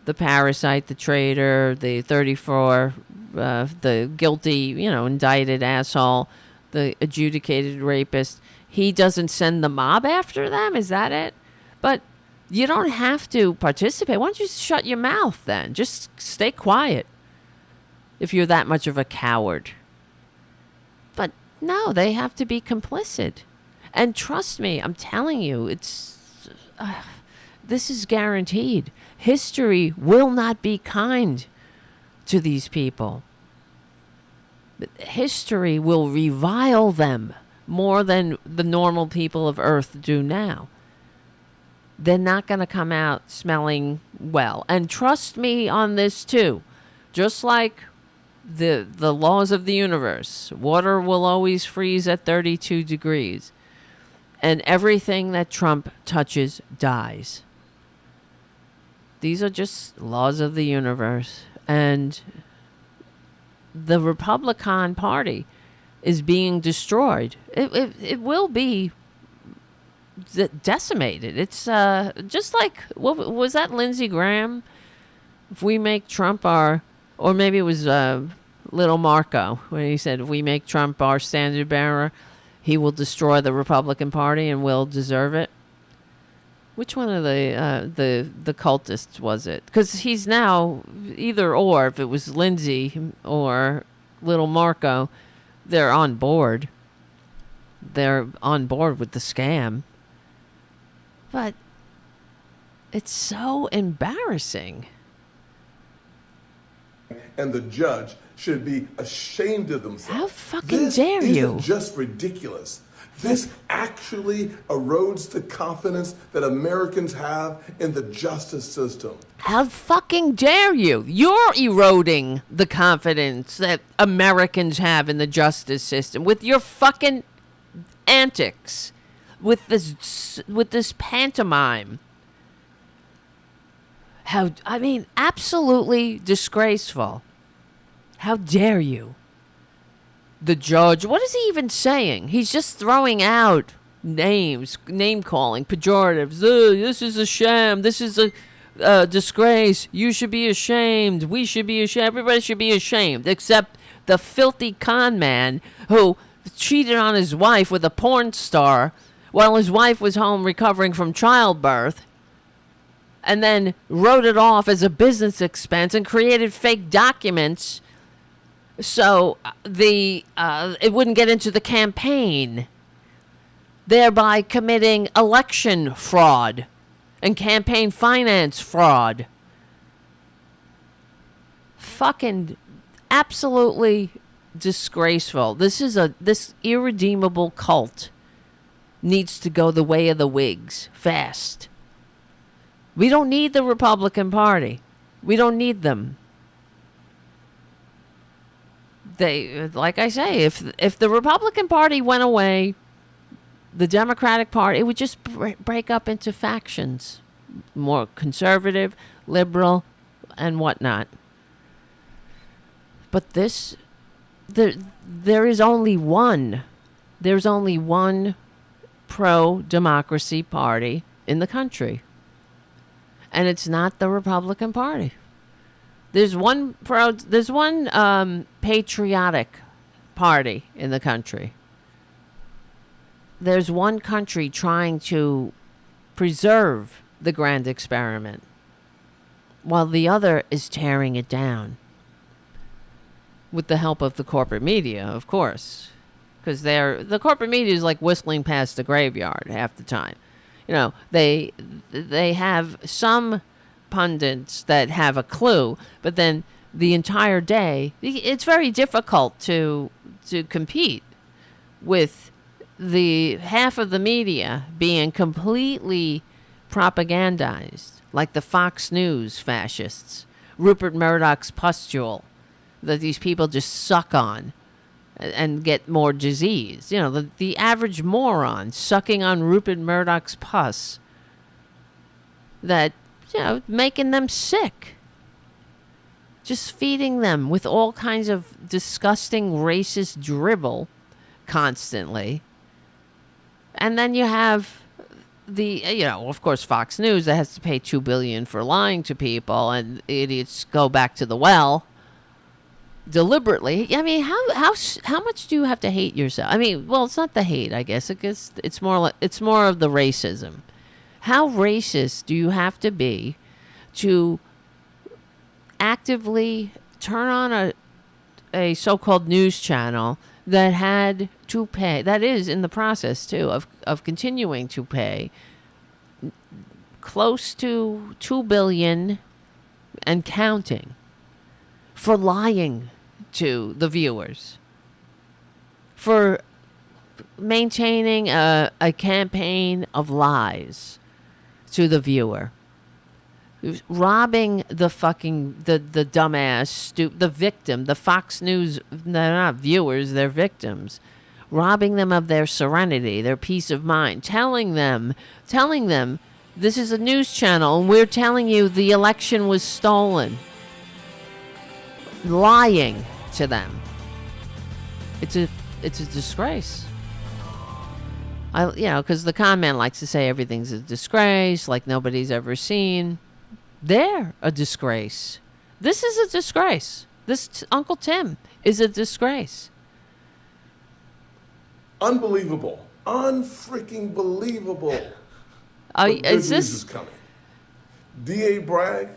the parasite, the traitor, the 34, the guilty, indicted asshole, the adjudicated rapist. He doesn't send the mob after them? Is that it? But you don't have to participate. Why don't you shut your mouth then? Just stay quiet if you're that much of a coward. But no, they have to be complicit. And trust me, I'm telling you, this is guaranteed. History will not be kind to these people. But history will revile them more than the normal people of Earth do now. They're not going to come out smelling well. And trust me on this too. Just like the laws of the universe, water will always freeze at 32 degrees. And everything that Trump touches dies. These are just laws of the universe. And the Republican Party is being destroyed. It will be decimated. It's just like, what was that, Lindsey Graham? If we make Trump or maybe it was Little Marco, when he said, if we make Trump our standard bearer, he will destroy the Republican Party and will deserve it. Which one of the cultists was it? Because he's now either or. If it was Lindsey or Little Marco, they're on board. They're on board with the scam. But it's so embarrassing. and the judge should be ashamed of themselves. How fucking dare you? This isn't just ridiculous. This actually erodes the confidence that Americans have in the justice system. How fucking dare you? You're eroding the confidence that Americans have in the justice system with your fucking antics, with this pantomime. Absolutely disgraceful. How dare you? The judge, what is he even saying? He's just throwing out names, name calling, pejoratives. This is a sham. This is a disgrace. You should be ashamed. We should be ashamed. Everybody should be ashamed, except the filthy con man who cheated on his wife with a porn star while his wife was home recovering from childbirth, and then wrote it off as a business expense and created fake documents so it wouldn't get into the campaign, thereby committing election fraud and campaign finance fraud. Fucking absolutely disgraceful. This irredeemable cult needs to go the way of the Whigs fast. We don't need the Republican Party. We don't need them. They, like I say, if the Republican Party went away, the Democratic Party, it would just break up into factions, more conservative, liberal, and whatnot. But there is only one. There's only one pro-democracy party in the country, and it's not the Republican Party. There's one patriotic party in the country. There's one country trying to preserve the grand experiment, while the other is tearing it down. With the help of the corporate media, of course. Because the corporate media is like whistling past the graveyard half the time. You know, they have some pundits that have a clue, but then the entire day, it's very difficult to compete with the half of the media being completely propagandized, like the Fox News fascists, Rupert Murdoch's pustule that these people just suck on and get more disease. You know, the average moron sucking on Rupert Murdoch's pus that, you know, making them sick. Just feeding them with all kinds of disgusting racist drivel constantly. And then you have of course, Fox News that has to pay $2 billion for lying to people, and idiots go back to the well deliberately. I mean, how much do you have to hate yourself? I mean, well, it's not the hate, I guess. It's more of the racism. How racist do you have to be to actively turn on a so-called news channel that had to pay, that is in the process too of continuing to pay close to $2 billion and counting for lying to the viewers, for maintaining a campaign of lies to the viewer, robbing the dumbass, the victim, the Fox News, they're not viewers, they're victims, robbing them of their serenity, their peace of mind, telling them, this is a news channel and we're telling you the election was stolen. Lying to them. It's a disgrace. Because the con man likes to say everything's a disgrace, like nobody's ever seen. They're a disgrace. This is a disgrace. This Uncle Tim is a disgrace. Unbelievable. Unfreaking believable. Is news this is coming. D.A. Bragg,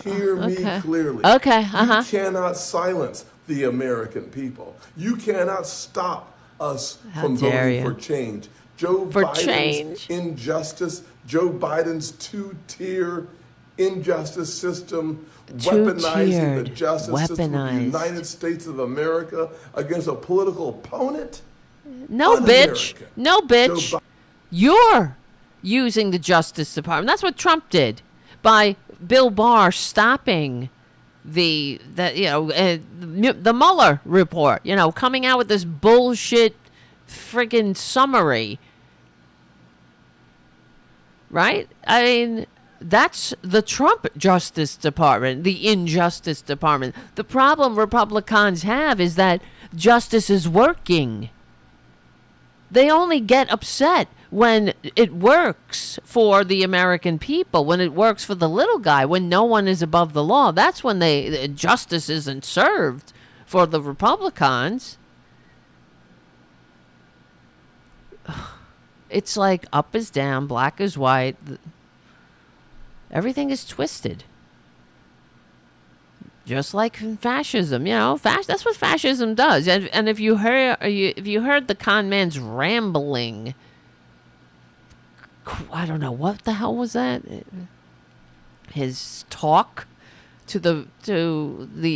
hear me clearly. Okay, You cannot silence the American people. You cannot stop us from voting for change. Joe Biden's injustice, Joe Biden's two-tier injustice system, Two-tiered, weaponizing the justice system of the weaponized. United States of America against a political opponent? No, bitch. Un-American. No, Joe bitch. Biden- You're using the Justice Department. That's what Trump did by Bill Barr stopping the Mueller report, coming out with this bullshit friggin' summary. Right? I mean, that's the Trump Justice Department, the Injustice Department. The problem Republicans have is that justice is working. They only get upset when it works for the American people, when it works for the little guy, when no one is above the law. That's when justice isn't served for the Republicans. It's like up is down, black is white. Everything is twisted. Just like fascism, that's what fascism does. And if you heard the con man's rambling, I don't know what the hell was that. His talk to the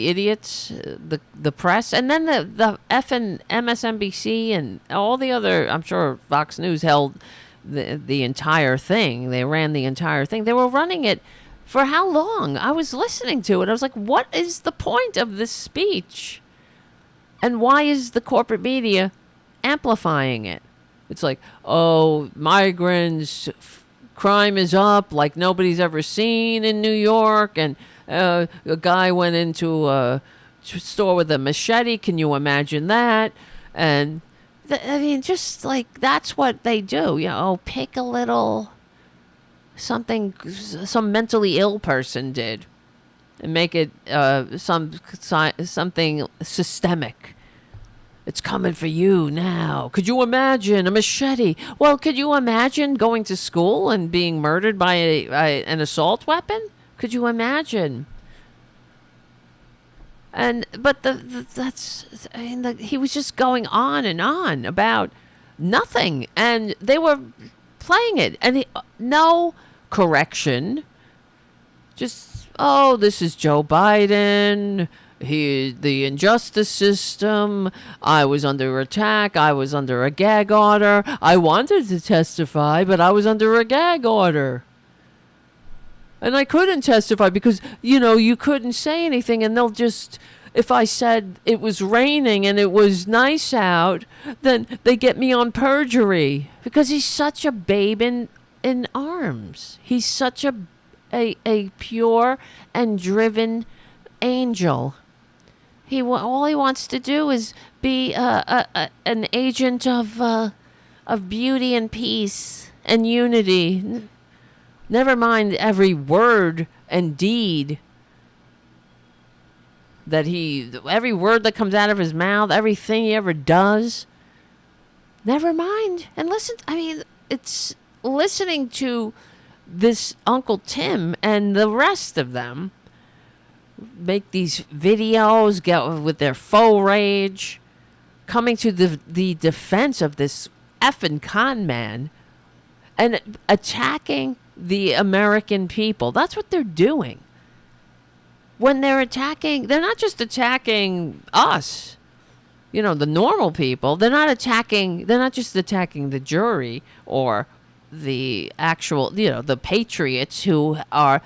idiots, the press, and then the effing MSNBC and all the other. I'm sure Fox News held the entire thing. They ran the entire thing. They were running it for how long? I was listening to it. I was like, what is the point of this speech? And why is the corporate media amplifying it? It's like, oh, migrants, crime is up like nobody's ever seen in New York. And a guy went into a store with a machete. Can you imagine that? And just like, that's what they do. Pick a little something some mentally ill person did and make it something systemic. It's coming for you now. Could you imagine a machete? Well, could you imagine going to school and being murdered by an assault weapon? Could you imagine? But he was just going on and on about nothing, and they were playing it, and no correction. Just, this is Joe Biden. The injustice system. I was under attack. I was under a gag order. I wanted to testify, but I was under a gag order. And I couldn't testify because, you couldn't say anything, and they'll just, if I said it was raining and it was nice out, then they get me on perjury because he's such a babe in arms. He's such a pure and driven angel. All he wants to do is be an agent of beauty and peace and unity. Never mind every word and deed every word that comes out of his mouth, everything he ever does. Never mind. And listen, it's listening to this Uncle Tim and the rest of them make these videos, get with their faux rage, coming to the defense of this effing con man and attacking the American people. That's what they're doing. When they're attacking, they're not just attacking us, the normal people. They're not just attacking the jury or the actual, the patriots who are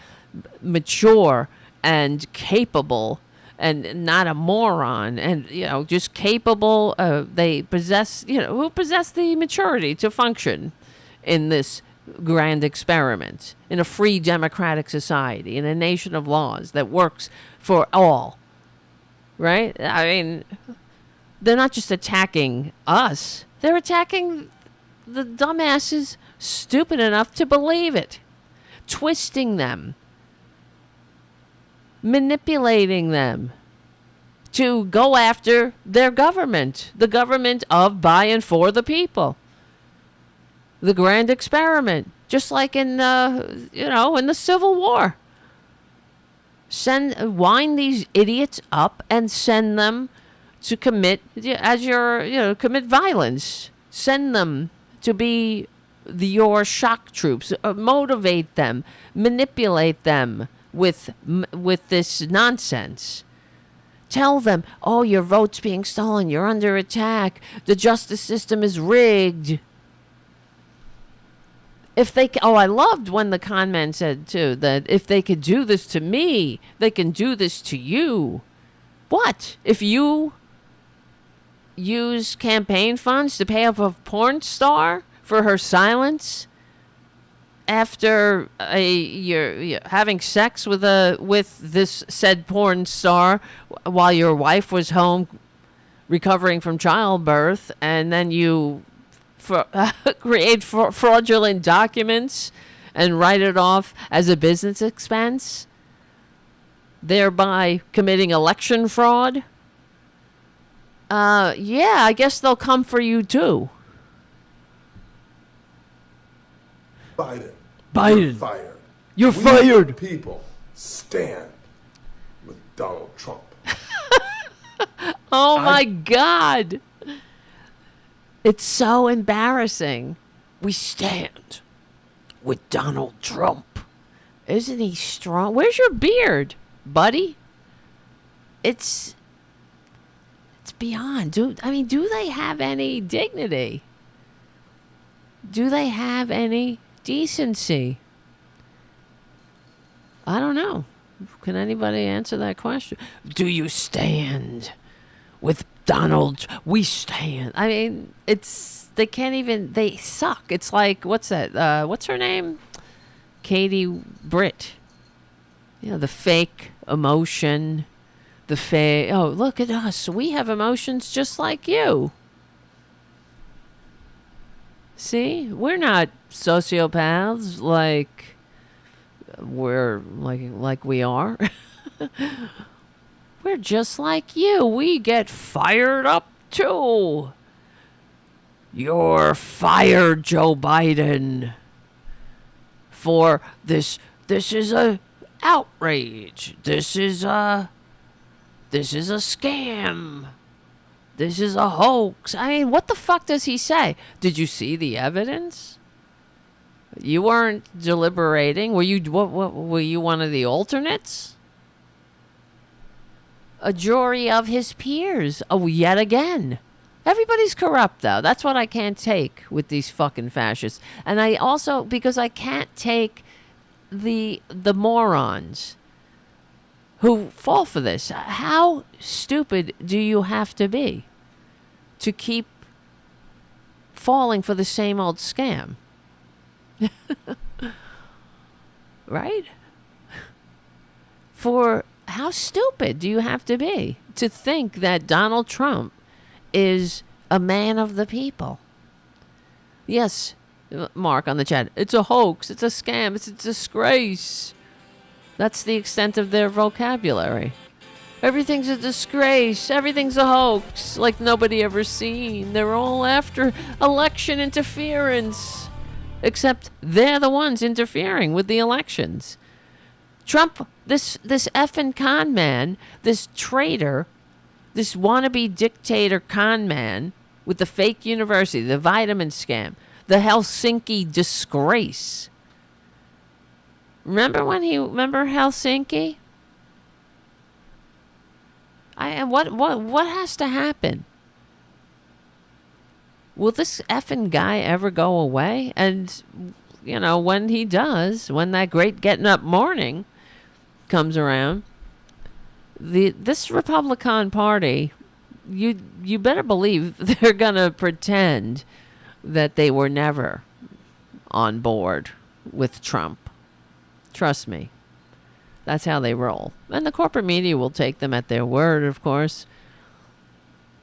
mature and capable and not a moron and, just capable. They possess, who possess the maturity to function in this grand experiment, in a free democratic society, in a nation of laws that works for all. Right? They're not just attacking us. They're attacking the dumbasses stupid enough to believe it, twisting them, manipulating them to go after their government, the government of, by, and for the people. The grand experiment, just like in the Civil War. Wind these idiots up and send them to commit violence. Send them to be your shock troops, motivate them, manipulate them with this nonsense. Tell them, oh, your vote's being stolen, you're under attack, the justice system is rigged. If they, I loved when the con man said too that if they could do this to me, they can do this to you. What? If you use campaign funds to pay off a porn star for her silence after you're having sex with this said porn star while your wife was home recovering from childbirth, and then you create fraudulent documents and write it off as a business expense, thereby committing election fraud. Yeah, I guess they'll come for you too. Biden. Biden. You're fired. You're We, fired. the people, stand with Donald Trump. Oh my God. It's so embarrassing. We stand with Donald Trump. Isn't he strong? Where's your beard, buddy? It's beyond. Do they have any dignity? Do they have any decency? I don't know. Can anybody answer that question? Do you stand with Donald? We stand. I mean, they can't even, they suck. It's like, what's that? What's her name? Katie Britt. You know, the fake emotion. Oh, look at us. We have emotions just like you. See? We're not sociopaths like we are. We're just like you. We get fired up too. You're fired, Joe Biden. For this is a outrage. This is a scam. This is a hoax. I mean, what the fuck does he say? Did you see the evidence? You weren't deliberating. Were you? What were you? One of the alternates? A jury of his peers. Oh, yet again. Everybody's corrupt, though. That's what I can't take with these fucking fascists. And I also, because I can't take the morons who fall for this. How stupid do you have to be to keep falling for the same old scam? Right? For how stupid do you have to be to think that Donald Trump is a man of the people? Yes, Mark on the chat. It's a hoax. It's a scam. It's a disgrace. That's the extent of their vocabulary. Everything's a disgrace. Everything's a hoax. Like nobody ever seen. They're all after election interference. Except they're the ones interfering with the elections. Trump, this effing con man, this traitor, this wannabe dictator con man with the fake university, the vitamin scam, the Helsinki disgrace. Remember Helsinki? What has to happen? Will this effing guy ever go away? And, you know, when he does, when that great getting up morning comes around, this Republican Party, you better believe they're going to pretend that they were never on board with Trump. Trust me. That's how they roll. And the corporate media will take them at their word, of course.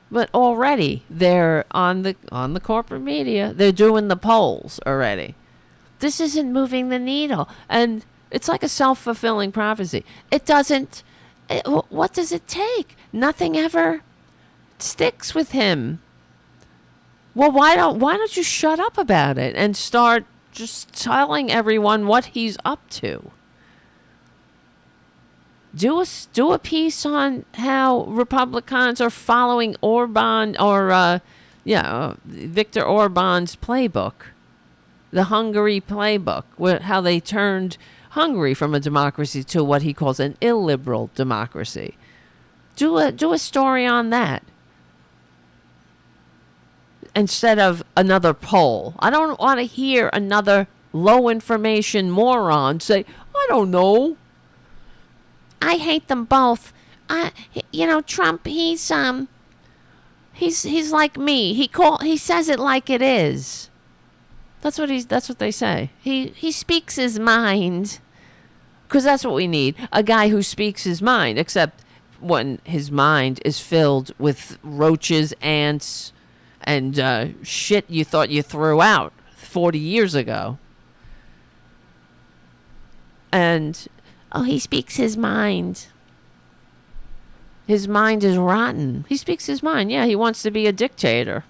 But already they're on the corporate media. They're doing the polls already. This isn't moving the needle. And it's like a self-fulfilling prophecy. What does it take? Nothing ever sticks with him. Well, why don't you shut up about it and start just telling everyone what he's up to? Do a piece on how Republicans are following Orban or Viktor Orban's playbook. The Hungary playbook, how they turned Hungary from a democracy to what he calls an illiberal democracy. Do a story on that instead of another poll. I don't want to hear another low information moron say, I don't know. I hate them both. Trump, he's like me. He says it like it is. That's what they say. He speaks his mind. Because that's what we need. A guy who speaks his mind, except when his mind is filled with roaches, ants, and shit you thought you threw out 40 years ago. And, he speaks his mind. His mind is rotten. He speaks his mind. Yeah, he wants to be a dictator.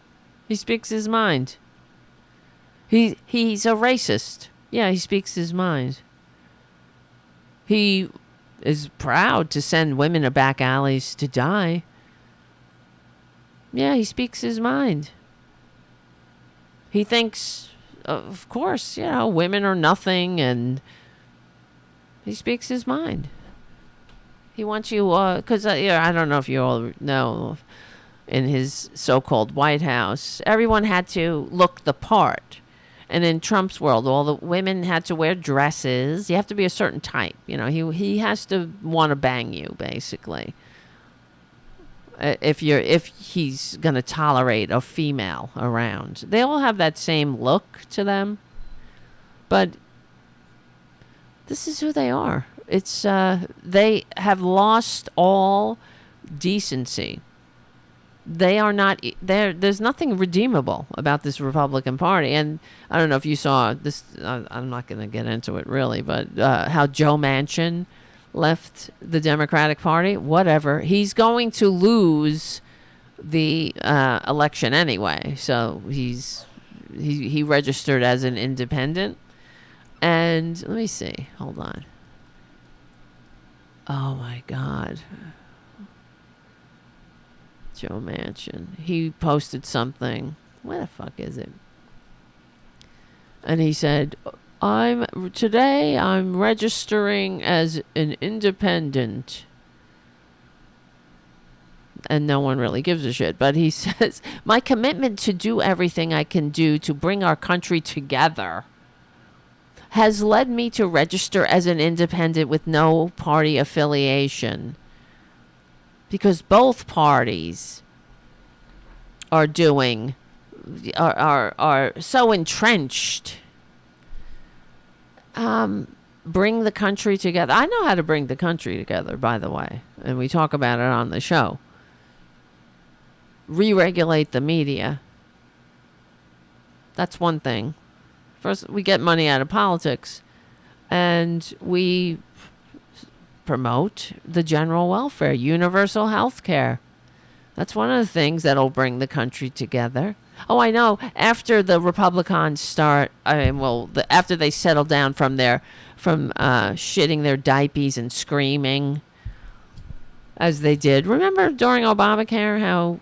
He speaks his mind. He's a racist. Yeah, he speaks his mind. He is proud to send women to back alleys to die. Yeah, he speaks his mind. He thinks, of course, women are nothing, and he speaks his mind. He wants you, because I don't know if you all know, in his so-called White House, everyone had to look the part. And in Trump's world, all the women had to wear dresses. You have to be a certain type. He has to want to bang you, basically. If he's going to tolerate a female around. They all have that same look to them. But this is who they are. It's they have lost all decency. They are not there. There's nothing redeemable about this Republican Party. And I don't know if you saw this. I'm not going to get into it really, but how Joe Manchin left the Democratic Party. Whatever. He's going to lose the election anyway. So he registered as an independent. And let me see. Hold on. Oh my God. Joe Manchin. He posted something. Where the fuck is it? And he said, I'm registering as an independent. And no one really gives a shit. But he says, my commitment to do everything I can do to bring our country together has led me to register as an independent with no party affiliation. Because both parties are so entrenched. Bring the country together. I know how to bring the country together, by the way. And we talk about it on the show. Re-regulate the media. That's one thing. First, we get money out of politics. And we promote the general welfare, universal health care. That's one of the things that'll bring the country together. Oh, I know. After the Republicans after they settle down from shitting their diapers and screaming, as they did. Remember during Obamacare how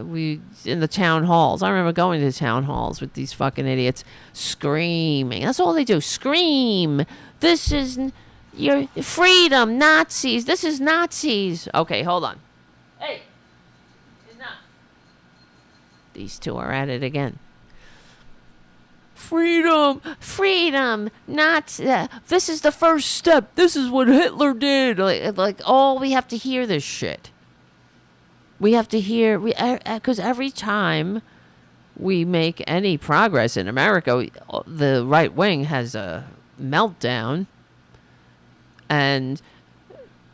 we in the town halls? I remember going to the town halls with these fucking idiots screaming. That's all they do. Scream. This is your freedom, Nazis. This is Nazis. Okay, hold on. Hey, enough. These two are at it again. Freedom, Nazi. This is the first step. This is what Hitler did. We have to hear this shit. We have to hear, because every time we make any progress in America, the right wing has a meltdown. And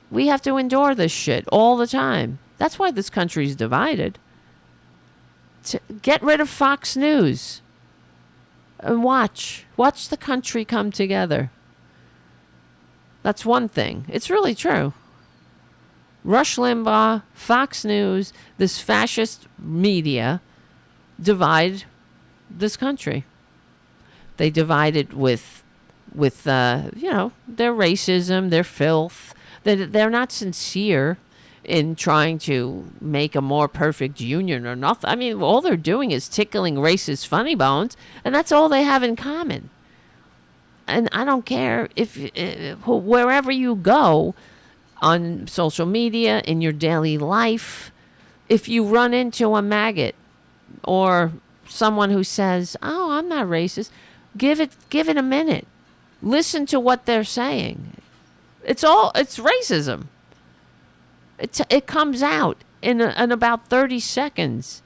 we have to endure this shit all the time. That's why this country's divided. To get rid of Fox News. And watch the country come together. That's one thing. It's really true. Rush Limbaugh, Fox News, this fascist media divide this country. They divide it with their racism, their filth. They're not sincere in trying to make a more perfect union or nothing. I mean, all they're doing is tickling racist funny bones, and that's all they have in common. And I don't care if wherever you go on social media, in your daily life, if you run into a maggot or someone who says, "Oh, I'm not racist," give it a minute. Listen to what they're saying. It's racism. It comes out in about 30 seconds.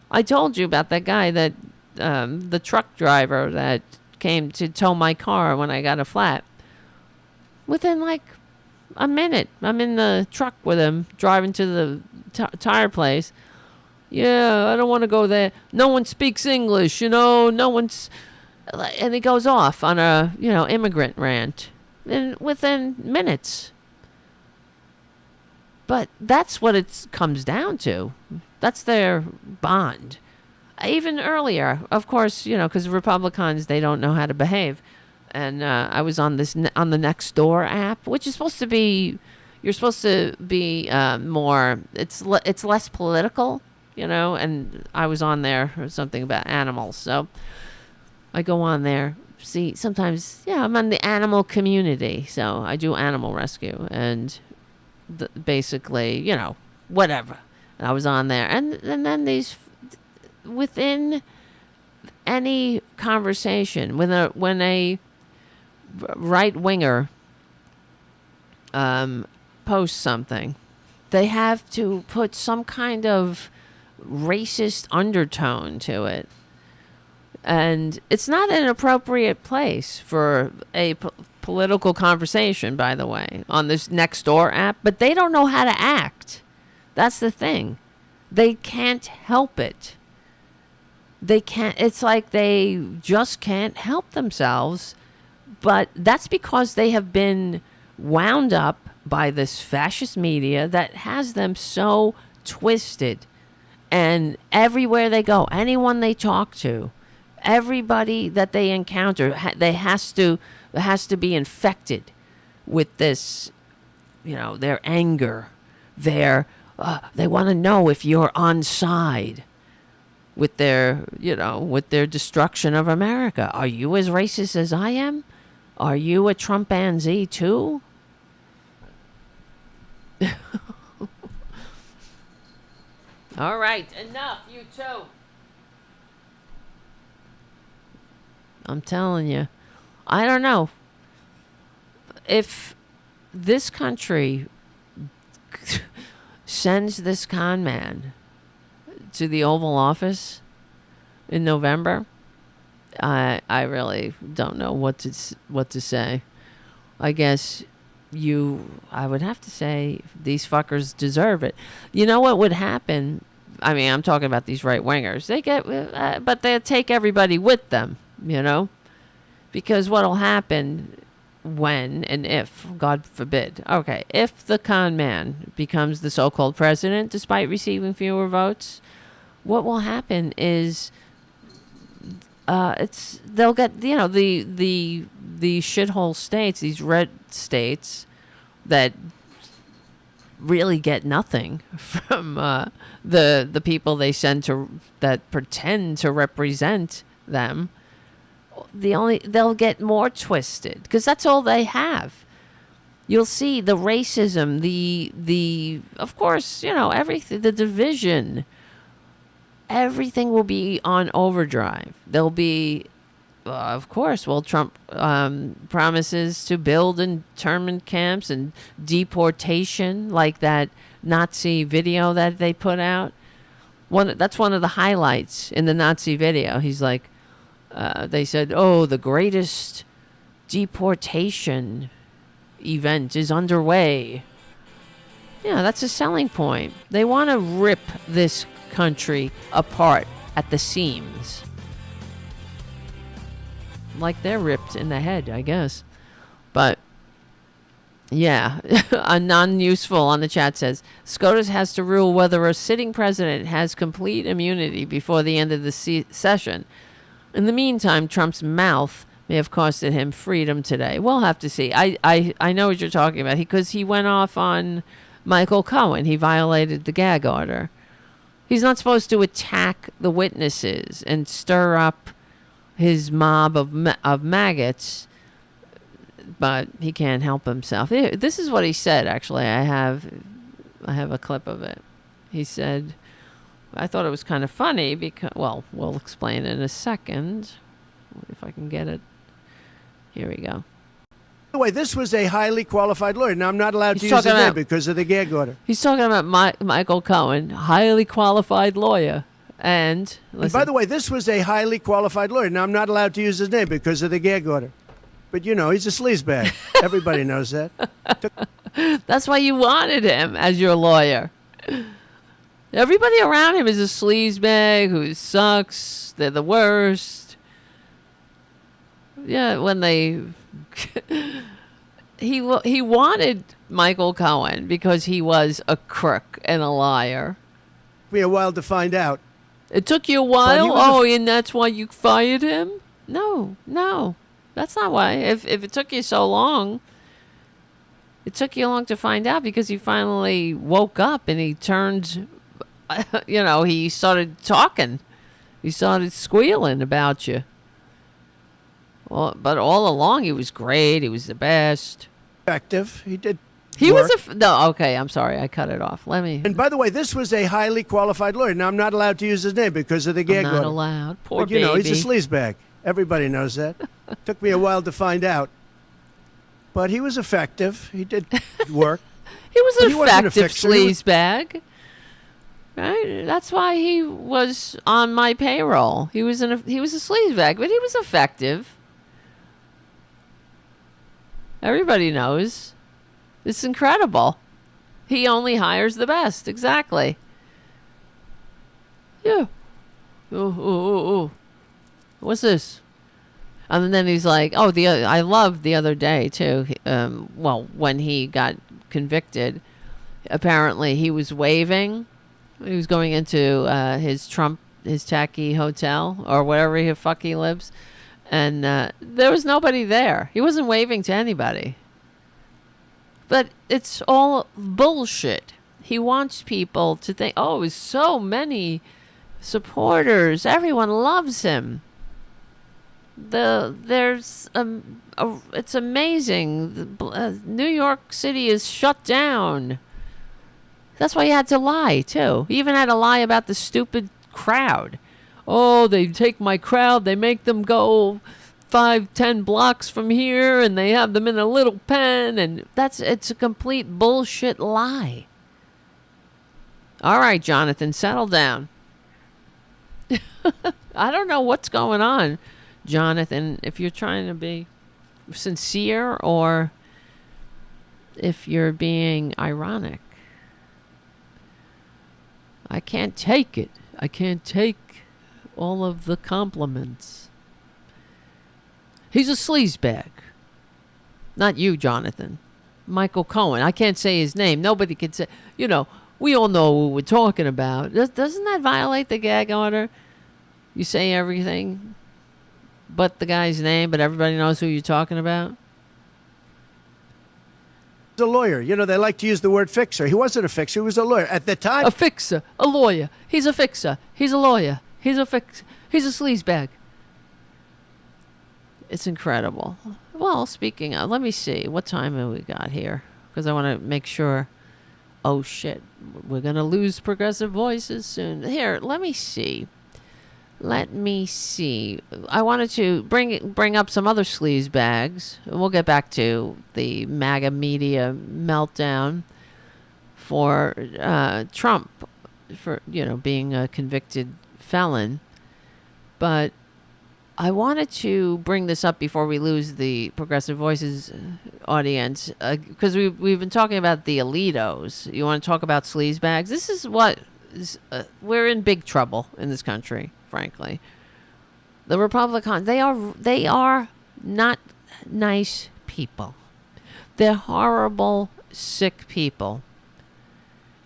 I told you about that guy that the truck driver that came to tow my car when I got a flat. Within like a minute, I'm in the truck with him driving to the tire place. Yeah, I don't want to go there. No one speaks English, no one's... And he goes off on a, immigrant rant. And within minutes. But that's what it comes down to. That's their bond. Even earlier, of course, because Republicans, they don't know how to behave. And I was on the Nextdoor app, which is supposed to be... You're supposed to be more... It's less political, and I was on there for something about animals. So I go on there. See, sometimes, I'm on the animal community. So I do animal rescue. And basically, whatever. And I was on there. And then these... Within any conversation, when a right-winger posts something, they have to put some kind of racist undertone to it. And it's not an appropriate place for a political conversation, by the way, on this Nextdoor app. But they don't know how to act. That's the thing. They can't help it. They can't. It's like they just can't help themselves. But that's because they have been wound up by this fascist media that has them so twisted. And everywhere they go, anyone they talk to, everybody that they encounter, has to be infected with this, their anger. They want to know if you're on side with their destruction of America. Are you as racist as I am? Are you a Trumpanzee too? All right, enough, you two. I'm telling you. I don't know. If this country sends this con man to the Oval Office in November, I really don't know what to say. I guess I would have to say these fuckers deserve it. You know what would happen? I mean, I'm talking about these right wingers. But they'll take everybody with them, because what'll happen when and if, God forbid, if the con man becomes the so-called president despite receiving fewer votes, what will happen is they'll get the shithole states, these red states that really get nothing from the people they send that pretend to represent them. They'll get more twisted because that's all they have. You'll see the racism, the of course, everything, the division. Everything will be on overdrive. There'll be, of course, Trump promises to build internment camps and deportation, like that Nazi video that they put out. That's one of the highlights in the Nazi video. He's like, they said, the greatest deportation event is underway. Yeah, that's a selling point. They want to rip this country apart at the seams. Like they're ripped in the head, I guess. But, yeah, a non-useful on the chat says, SCOTUS has to rule whether a sitting president has complete immunity before the end of the session. In the meantime, Trump's mouth may have costed him freedom today. We'll have to see. I know what you're talking about because he went off on Michael Cohen. He violated the gag order. He's not supposed to attack the witnesses and stir up his mob of maggots, but he can't help himself. This is what he said, actually. I have a clip of it. He said, I thought it was kind of funny because, well, we'll explain in a second. If I can get it. Here we go. By the way, this was a highly qualified lawyer. Now, I'm not allowed to use his name because of the gag order. He's talking about Michael Cohen, highly qualified lawyer. And by the way, this was a highly qualified lawyer. Now, I'm not allowed to use his name because of the gag order. But, you know, he's a sleazebag. Everybody knows that. That's why you wanted him as your lawyer. Everybody around him is a sleazebag who sucks. They're the worst. Yeah, when they... he wanted Michael Cohen because he was a crook and a liar. Took me a while to find out. It took you a while? And that's why you fired him? No. That's not why. If it took you so long, it took you long to find out because he finally woke up and he turned, he started talking. He started squealing about you. Well, but all along he was great. He was the best. Effective. He did. He work. Was no. Okay, I'm sorry. I cut it off. Let me. And by the way, this was a highly qualified lawyer. Now I'm not allowed to use his name because of the gag order. Not allowed. Poor but, baby. You know, he's a sleazebag. Everybody knows that. Took me a while to find out. But he was effective. He did work. He was an effective sleazebag. Right? That's why he was on my payroll. He was a sleazebag, but he was effective. Everybody knows. It's incredible. He only hires the best. Exactly. Yeah. Ooh. What's this? And then he's like, I loved the other day, too. When he got convicted, apparently he was waving. He was going into his tacky hotel or wherever the fuck he lives. And there was nobody there. He wasn't waving to anybody. But it's all bullshit. He wants people to think, so many supporters. Everyone loves him. It's amazing. New York City is shut down. That's why he had to lie, too. He even had to lie about the stupid crowd. Oh, they take my crowd, they make them go 5-10 blocks from here, and they have them in a little pen, and it's a complete bullshit lie. All right, Jonathan, settle down. I don't know what's going on, Jonathan, if you're trying to be sincere or if you're being ironic. I can't take it. I can't take all of the compliments. He's a sleazebag. Not you, Jonathan. Michael Cohen. I can't say his name. Nobody can say. We all know who we're talking about. Doesn't that violate the gag order? You say everything but the guy's name, but everybody knows who you're talking about? He's a lawyer. They like to use the word fixer. He wasn't a fixer. He was a lawyer. At the time... A fixer. A lawyer. He's a fixer. He's a lawyer. He's a sleazebag. It's incredible. Well, speaking of, let me see. What time have we got here? Because I want to make sure. Oh, shit. We're going to lose progressive voices soon. Here, let me see. I wanted to bring up some other sleazebags. We'll get back to the MAGA media meltdown for Trump for being a convicted felon. But I wanted to bring this up before we lose the Progressive Voices audience because we've been talking about the Alitos. You want to talk about sleazebags? This is what we're in big trouble in this country. Frankly, the Republicans, they are not nice people. They're horrible, sick people.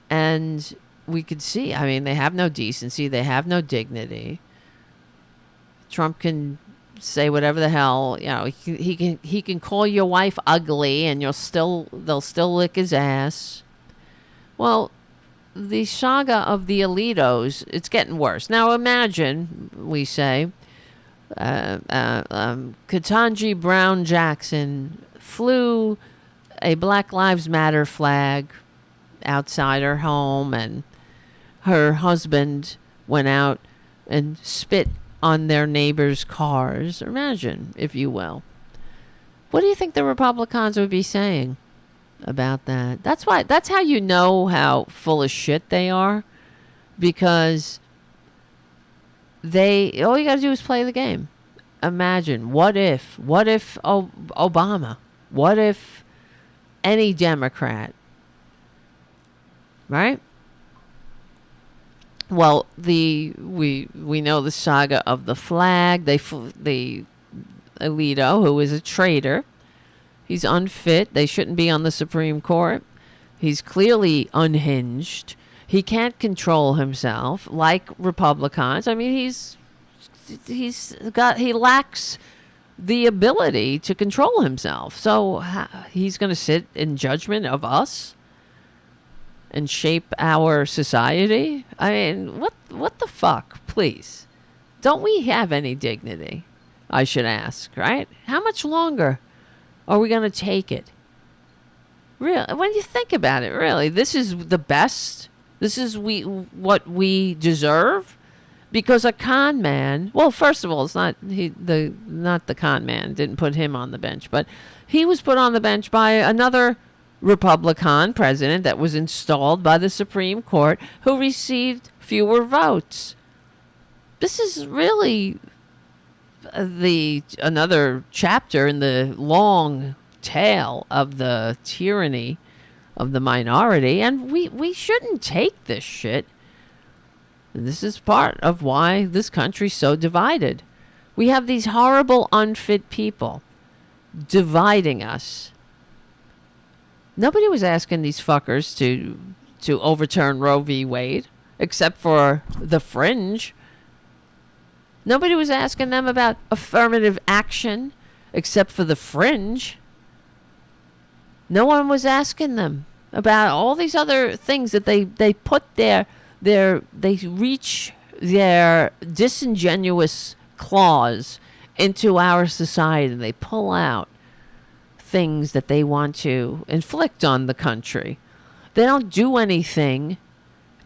And we could see, they have no decency. They have no dignity. Trump can say whatever the hell, he can call your wife ugly and they'll still lick his ass. Well, the saga of the Alitos, it's getting worse. Now imagine, we say, Ketanji Brown Jackson flew a Black Lives Matter flag outside her home, and her husband went out and spit on their neighbors' cars. Imagine, if you will. What do you think the Republicans would be saying about that? That's how you know how full of shit they are, because all you got to do is play the game. Imagine, what if Obama, what if any Democrat, right? Well, we know the saga of the flag. The Alito, who is a traitor, he's unfit. They shouldn't be on the Supreme Court. He's clearly unhinged. He can't control himself like Republicans. I mean, he lacks the ability to control himself. So he's going to sit in judgment of us and shape our society? I mean, what the fuck, please? Don't we have any dignity? I should ask, right? How much longer are we going to take it? Really, when you think about it, really, this is the best. This is what we deserve, because a con man. Well, first of all, it's not the con man didn't put him on the bench, but he was put on the bench by another Republican president that was installed by the Supreme Court, who received fewer votes. This is really another chapter in the long tale of the tyranny of the minority, and we shouldn't take this shit. This is part of why this country's so divided. We have these horrible, unfit people dividing us. Nobody was asking these fuckers to overturn Roe v. Wade, except for the fringe. Nobody was asking them about affirmative action, except for the fringe. No one was asking them about all these other things that they put they reach their disingenuous claws into our society, and they pull out things that they want to inflict on the country. They don't do anything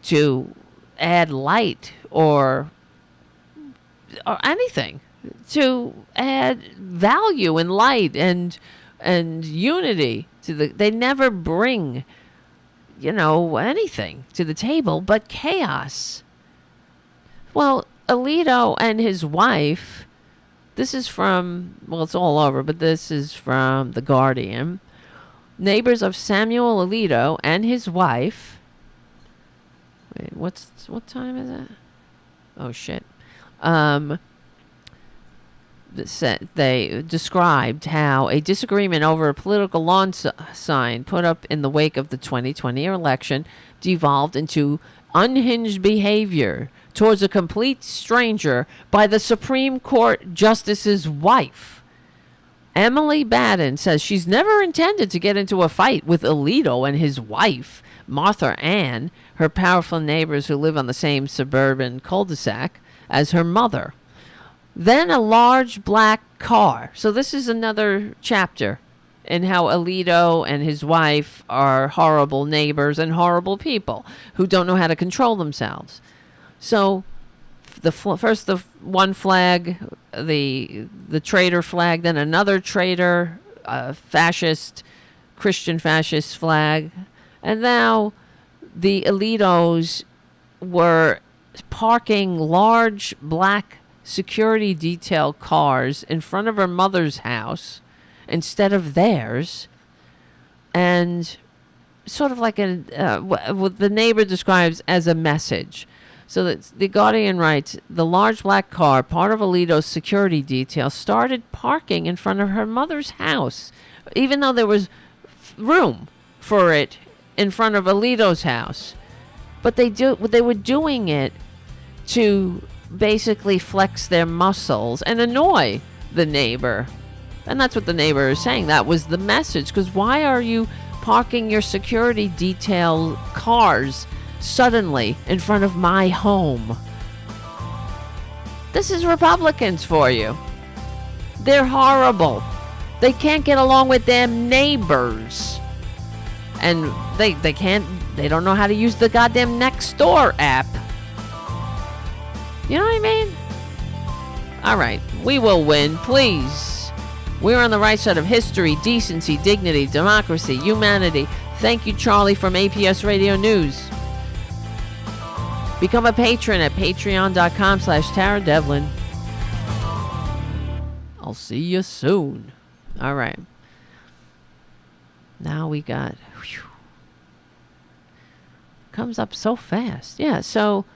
to add light or anything to add value and light and unity to they never bring anything to the table but chaos. Well, Alito and his wife, this is from, it's all over, but this is from The Guardian. Neighbors of Samuel Alito and his wife. Wait, what time is it? Oh, shit. They described how a disagreement over a political lawn sign put up in the wake of the 2020 election devolved into unhinged behavior towards a complete stranger by the Supreme Court Justice's wife. Emily Batten says she's never intended to get into a fight with Alito and his wife, Martha Ann, her powerful neighbors who live on the same suburban cul-de-sac as her mother. Then a large black car. So this is another chapter in how Alito and his wife are horrible neighbors and horrible people who don't know how to control themselves. So first the one flag, the traitor flag, then another traitor, fascist, Christian fascist flag. And now the Alitos were parking large black security detail cars in front of her mother's house instead of theirs, and sort of like what the neighbor describes as a message. So that The Guardian writes, the large black car, part of Alito's security detail, started parking in front of her mother's house, even though there was room for it in front of Alito's house. But they were doing it to basically flex their muscles and annoy the neighbor. And that's what the neighbor is saying. That was the message. Because why are you parking your security detail cars suddenly in front of my home. This is Republicans for you. They're horrible. They can't get along with their neighbors. And they don't know how to use the goddamn Nextdoor app. You know what I mean? All right, we will win, please. We're on the right side of history, decency, dignity, democracy, humanity. Thank you, Charlie from APS Radio News. Become a patron at patreon.com/Tara Devlin. I'll see you soon. All right. Now we got... Whew, comes up so fast. Yeah, so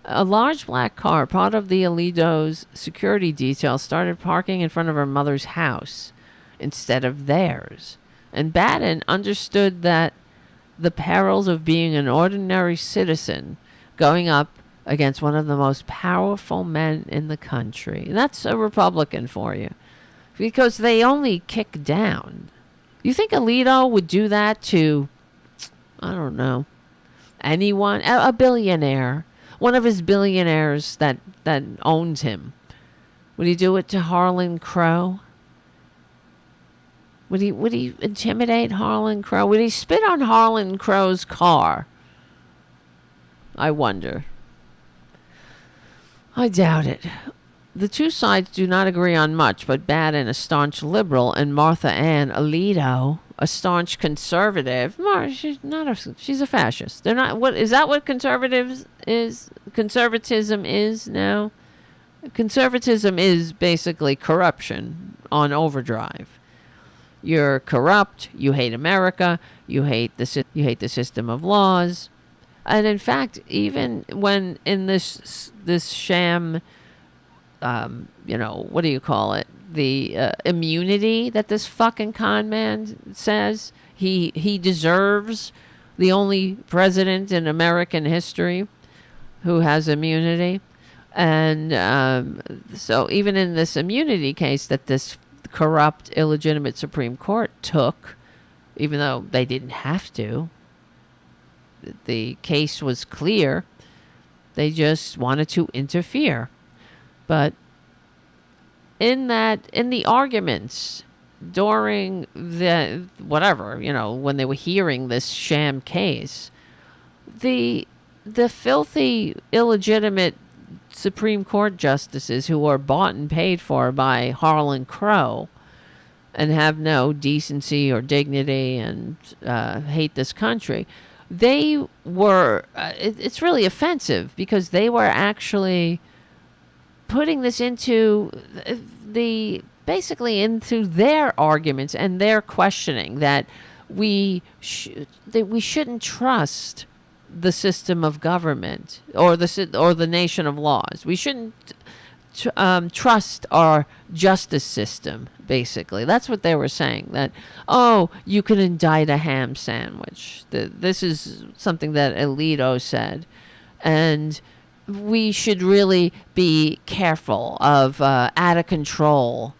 a large black car, part of the Alito's security detail, started parking in front of her mother's house instead of theirs. And Bannon understood that the perils of being an ordinary citizen going up against one of the most powerful men in the country. And that's a Republican for you. Because they only kick down. You think Alito would do that to, I don't know, anyone? A billionaire. One of his billionaires that owns him. Would he do it to Harlan Crow? Would he intimidate Harlan Crow? Would he spit on Harlan Crow's car? I wonder. I doubt it. The two sides do not agree on much, but Bannon, a staunch liberal, and Martha Ann Alito, a staunch conservative. She's a fascist. They're not. What is that? What conservatism is now? Conservatism is basically corruption on overdrive. You're corrupt. You hate America. You hate the system of laws. And in fact, even when in this sham, what do you call it? The immunity that this fucking con man says he deserves, the only president in American history who has immunity. And so even in this immunity case that this corrupt, illegitimate Supreme Court took, even though they didn't have to, the case was clear. They just wanted to interfere. But in the arguments during the whatever, when they were hearing this sham case, the filthy, illegitimate Supreme Court justices who are bought and paid for by Harlan Crow and have no decency or dignity and hate this country, they were, it's really offensive because they were actually putting this into basically into their arguments and their questioning that we shouldn't trust the system of government or the nation of laws. We shouldn't trust our justice system. Basically, that's what they were saying. That you can indict a ham sandwich. This is something that Alito said, and we should really be careful of out of control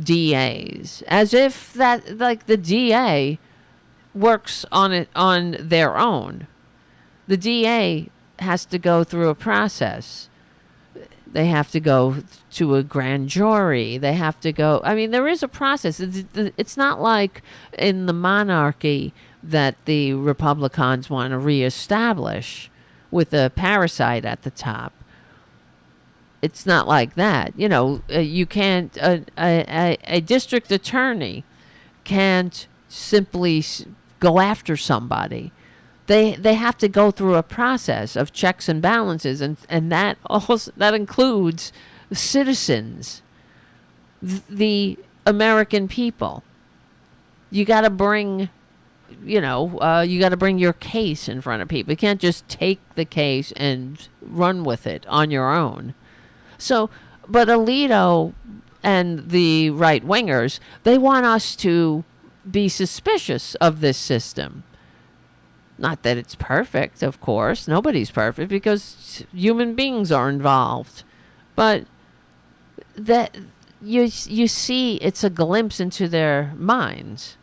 DAs, as if that like the DA works on their own. The DA has to go through a process. They have to go to a grand jury. They have to go. I mean, there is a process. It's not like in the monarchy that the Republicans want to reestablish with a parasite at the top. It's not like that. You can't. A district attorney can't simply go after somebody. They have to go through a process of checks and balances, and that also that includes citizens, the American people. You got to bring, you got to bring your case in front of people. You can't just take the case and run with it on your own. So, but Alito and the right wingers, they want us to be suspicious of this system. Not that it's perfect, of course. Nobody's perfect because human beings are involved. But that you see, it's a glimpse into their minds.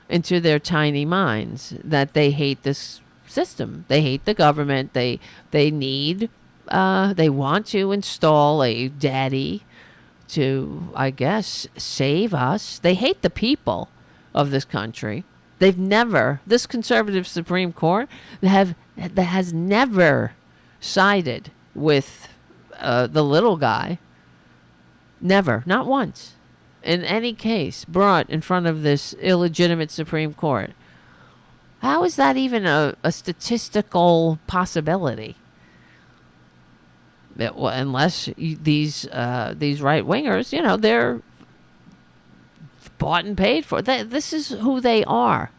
into their tiny minds that they hate this system. They hate the government. They want to install a daddy to, I guess, save us. They hate the people of this country. This conservative Supreme Court has never sided with the little guy. Never, not once, in any case brought in front of this illegitimate Supreme Court. How is that even a statistical possibility? Unless these right wingers, they're bought and paid for. This is who they are.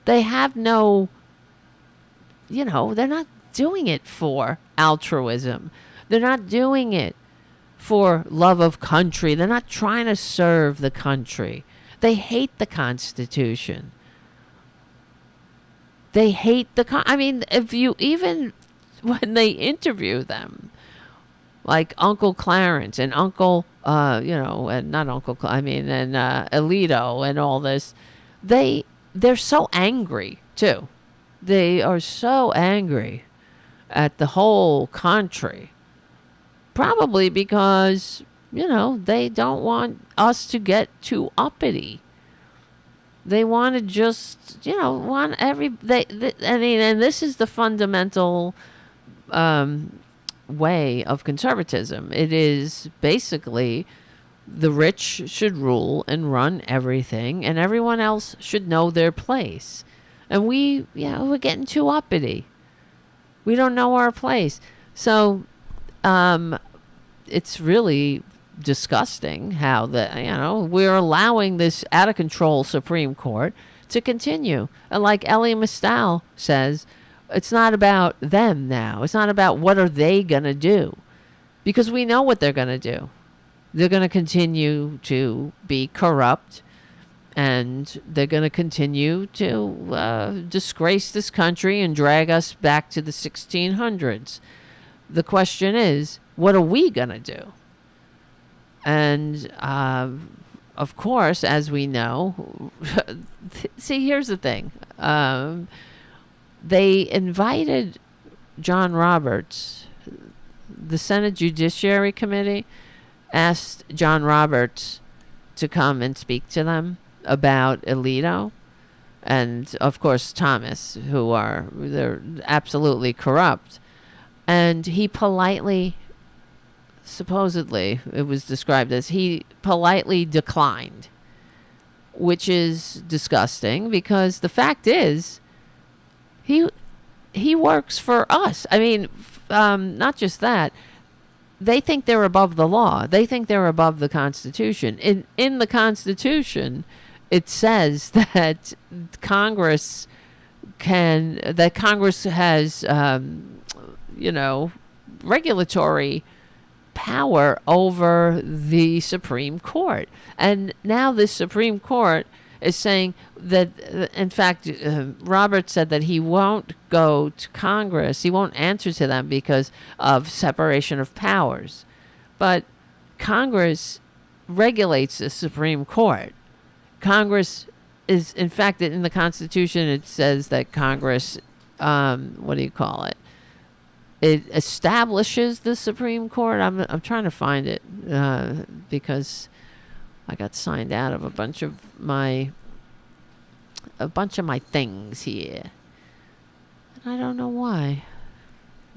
They have no, they're not doing it for altruism. They're not doing it for love of country. They're not trying to serve the country. They hate the Constitution. They hate if you even when they interview them, like Uncle Clarence and Uncle, and not Uncle, and Alito and all this, they're so angry too. They are so angry at the whole country, probably because they don't want us to get too uppity. They want to just, and this is the fundamental way of conservatism. It is basically the rich should rule and run everything, and everyone else should know their place. And we're getting too uppity. We don't know our place. So it's really disgusting how we're allowing this out of control Supreme Court to continue. And like Elie Mystal says, it's not about them now. It's not about what are they going to do, because we know what they're going to do. They're going to continue to be corrupt, and they're going to continue to disgrace this country and drag us back to the 1600s. The question is, what are we going to do? And, of course, as we know, see, here's the thing. They invited John Roberts. The Senate Judiciary Committee asked John Roberts to come and speak to them about Alito and, of course, Thomas, they're absolutely corrupt. And he politely, supposedly, it was described as he politely declined, which is disgusting, because the fact is, he works for us. Not just that. They think they're above the law. They think they're above the Constitution. In the Constitution, it says that Congress has, regulatory power over the Supreme Court. And now the Supreme Court is saying that, in fact, Robert said that he won't go to Congress. He won't answer to them because of separation of powers. But Congress regulates the Supreme Court. Congress is, in fact, in the Constitution, it says that Congress, it establishes the Supreme Court. I'm trying to find it because I got signed out of a bunch of my things here. And I don't know why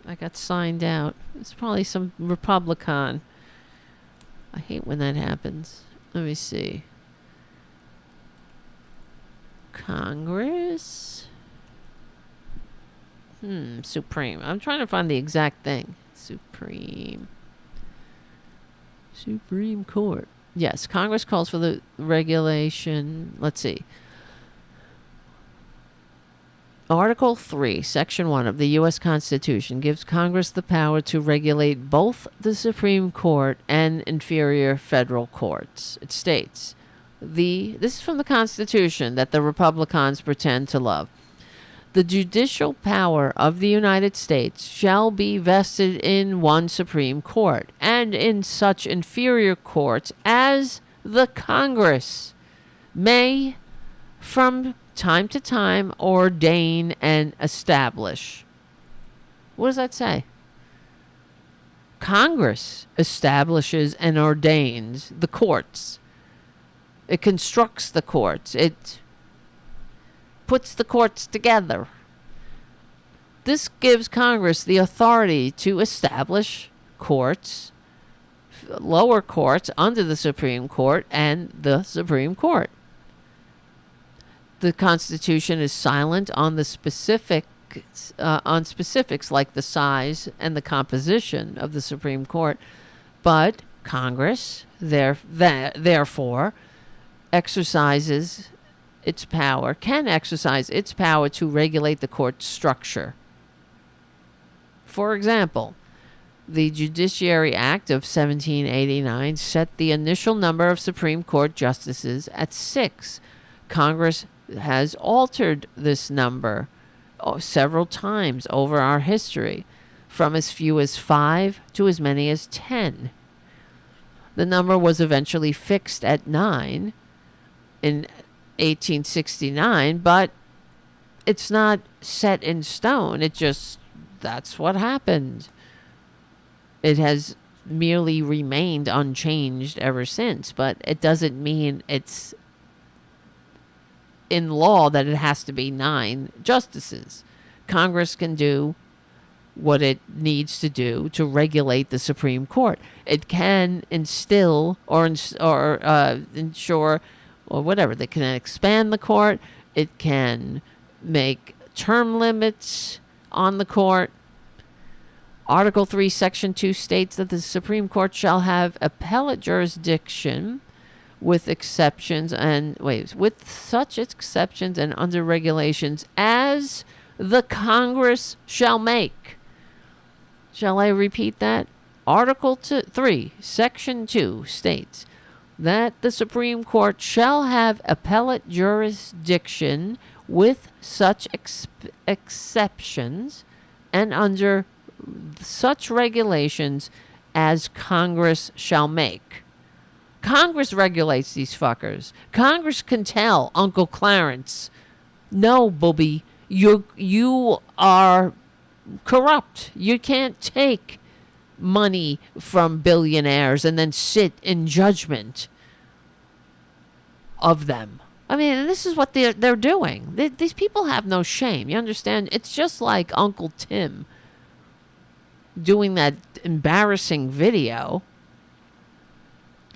I got signed out. It's probably some Republican. I hate when that happens. Let me see. Congress. Supreme. I'm trying to find the exact thing. Supreme Court. Yes, Congress calls for the regulation. Let's see. Article 3, Section 1 of the U.S. Constitution gives Congress the power to regulate both the Supreme Court and inferior federal courts. It states, this is from the Constitution that the Republicans pretend to love. The judicial power of the United States shall be vested in one Supreme Court and in such inferior courts as the Congress may from time to time ordain and establish. What does that say? Congress establishes and ordains the courts. It constructs the courts. It puts the courts together. This gives Congress the authority to establish courts, lower courts under the Supreme Court and the Supreme Court. The Constitution is silent on the specifics like the size and the composition of the Supreme Court, but Congress therefore can exercise its power to regulate the court structure. For example, the Judiciary Act of 1789 set the initial number of Supreme Court justices at 6. Congress has altered this number several times over our history, from as few as 5 to as many as 10. The number was eventually fixed at 9 in 1869, but it's not set in stone. That's what happened. It has merely remained unchanged ever since, but it doesn't mean it's in law that it has to be 9 justices. Congress can do what it needs to do to regulate the Supreme Court. It can instill or ensure or whatever. They can expand the court. It can make term limits on the court. Article 3, Section 2 states that the Supreme Court shall have appellate jurisdiction with such exceptions and under regulations as the Congress shall make. Shall I repeat that? Article 3, Section 2 states that the Supreme Court shall have appellate jurisdiction with such exceptions and under such regulations as Congress shall make. Congress regulates these fuckers. Congress can tell Uncle Clarence, no, booby, you are corrupt. You can't take money from billionaires and then sit in judgment of them. I mean, this is what they're doing. These people have no shame. You understand? It's just like Uncle Tim doing that embarrassing video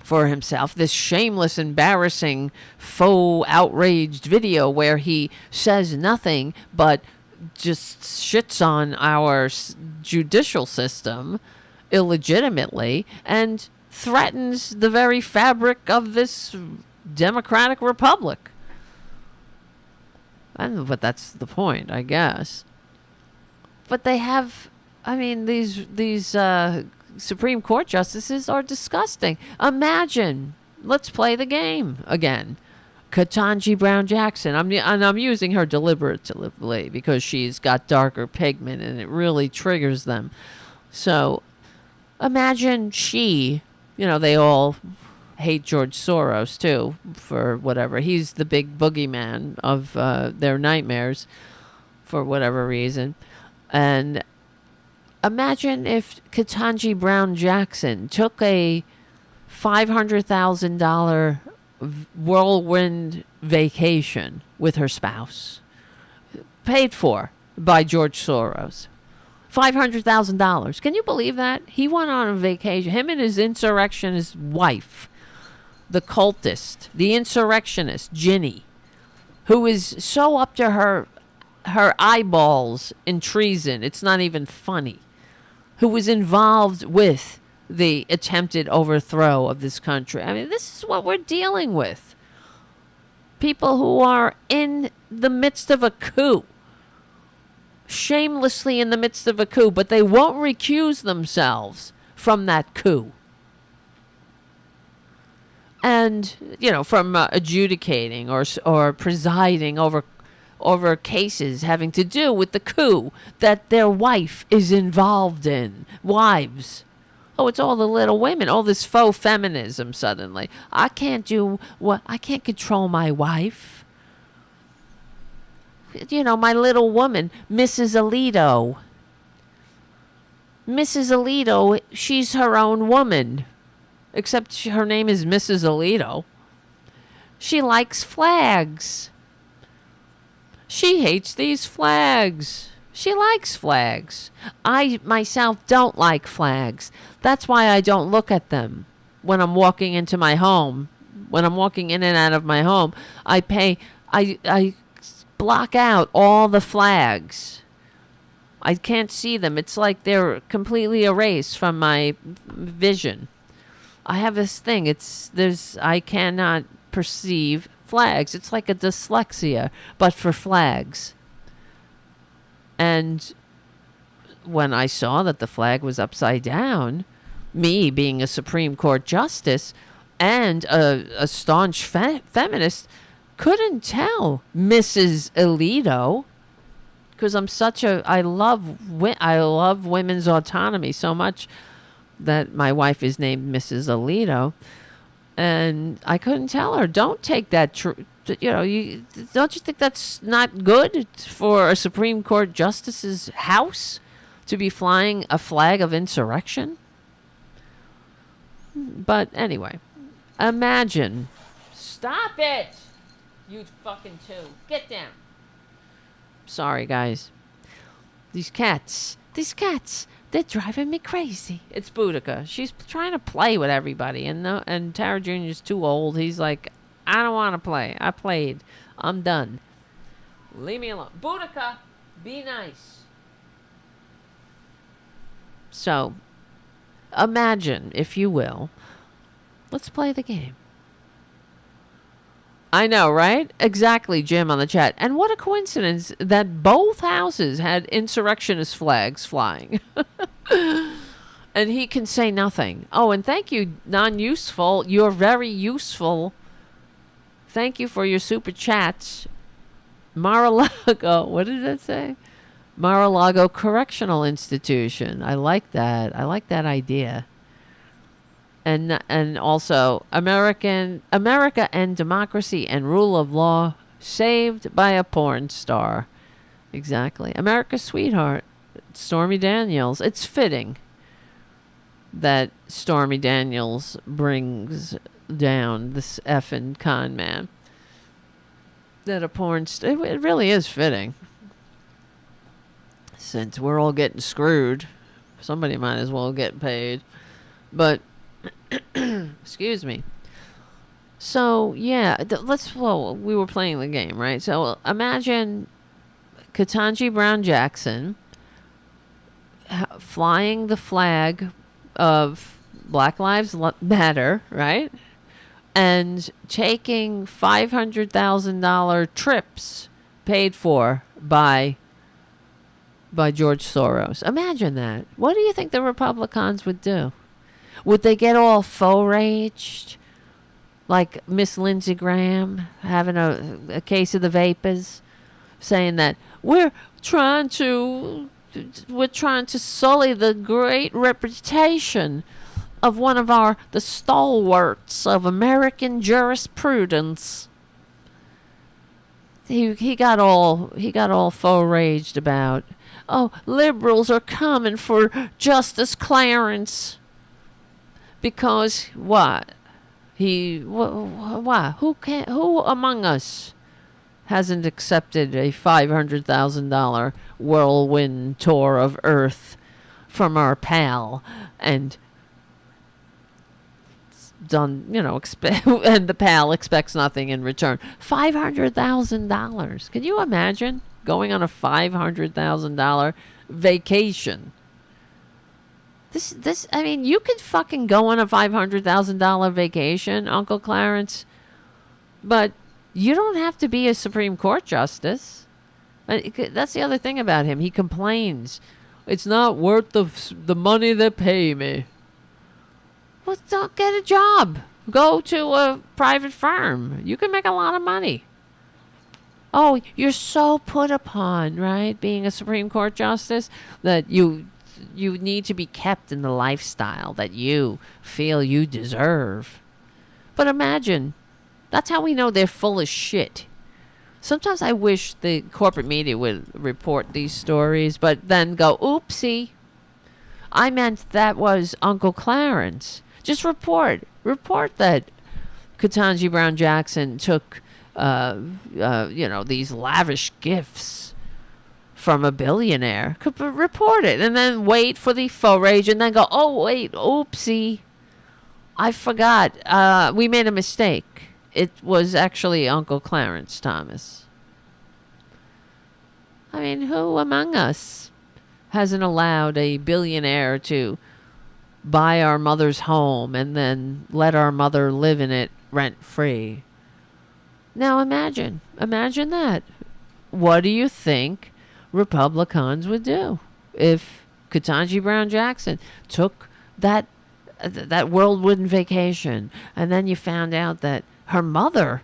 for himself, this shameless, embarrassing, faux outraged video where he says nothing but just shits on our judicial system illegitimately and threatens the very fabric of this democratic republic. But that's the point, I guess. But they have, I mean, these Supreme Court justices are disgusting. Imagine, let's play the game again. Ketanji Brown Jackson. I'm using her deliberately because she's got darker pigment and it really triggers them. So imagine they all hate George Soros too for whatever. He's the big boogeyman of their nightmares for whatever reason. And imagine if Ketanji Brown Jackson took a $500,000 whirlwind vacation with her spouse, paid for by George Soros. $500,000. Can you believe that? He went on a vacation. Him and his insurrectionist wife, the cultist, the insurrectionist, Ginny, who is so up to her eyeballs in treason, it's not even funny, who was involved with the attempted overthrow of this country. I mean, this is what we're dealing with. People who are in the midst of a coup, shamelessly in the midst of a coup, but they won't recuse themselves from that coup. And, from adjudicating or presiding over cases having to do with the coup that their wife is involved in. Wives. Oh, it's all the little women. All this faux feminism suddenly. I can't control my wife. my little woman, Mrs. Alito. Mrs. Alito, she's her own woman. Except her name is Mrs. Alito. She likes flags. She hates these flags. She likes flags. I myself don't like flags. That's why I don't look at them when I'm walking into my home. When I'm walking in and out of my home, I block out all the flags. I can't see them. It's like they're completely erased from my vision. I have this thing. I cannot perceive flags. It's like a dyslexia, but for flags. And when I saw that the flag was upside down, me being a Supreme Court justice and a staunch feminist, couldn't tell Mrs. Alito, because I love women's autonomy so much that my wife is named Mrs. Alito, and I couldn't tell her, don't take that don't you think that's not good for a Supreme Court justice's house to be flying a flag of insurrection? But anyway, imagine. Stop it! You fucking two. Get down. Sorry, guys. These cats, they're driving me crazy. It's Boudica. She's trying to play with everybody, and Tara Jr. is too old. He's like, I don't want to play. I played. I'm done. Leave me alone. Boudica, be nice. So, imagine, if you will. Let's play the game. I know, right? Exactly, Jim on the chat. And what a coincidence that both houses had insurrectionist flags flying. And he can say nothing. Oh, and thank you, non-useful. You're very useful. Thank you for your super chats. Mar-a-Lago. What did that say? Mar-a-Lago Correctional Institution. I like that. I like that idea. And also America and democracy and rule of law saved by a porn star. Exactly. America's sweetheart, Stormy Daniels. It's fitting that Stormy Daniels brings down this effing con man. That a porn star. It really is fitting. Since we're all getting screwed, somebody might as well get paid. But excuse me. So, yeah, we were playing the game, right? So, imagine Ketanji Brown Jackson flying the flag of Black Lives Matter, right? And taking $500,000 trips paid for by George Soros. Imagine that. What do you think the Republicans would do? Would they get all faux-raged? Like Miss Lindsey Graham having a case of the vapors, saying that we're trying to sully the great reputation of one of the stalwarts of American jurisprudence. He got all faux-raged about, oh, liberals are coming for Justice Clarence. Because what? Why? Who among us hasn't accepted a $500,000 whirlwind tour of Earth from our pal and done, and the pal expects nothing in return? $500,000. Can you imagine going on a $500,000 vacation? I mean, you could fucking go on a $500,000 vacation, Uncle Clarence, but you don't have to be a Supreme Court justice. That's the other thing about him. He complains. It's not worth the money they pay me. Well, don't get a job. Go to a private firm. You can make a lot of money. Oh, you're so put upon, right, being a Supreme Court justice, that you need to be kept in the lifestyle that you feel you deserve. But imagine, that's how we know they're full of shit. Sometimes I wish the corporate media would report these stories, but then go, oopsie. I meant that was Uncle Clarence. Just report that Ketanji Brown Jackson took, these lavish gifts from a billionaire. Report it and then wait for the faux rage and then go, oh, wait, oopsie. I forgot. We made a mistake. It was actually Uncle Clarence Thomas. I mean, who among us hasn't allowed a billionaire to buy our mother's home and then let our mother live in it rent-free? Now imagine that. What do you think Republicans would do if Ketanji Brown Jackson took that whirlwind vacation and then you found out that her mother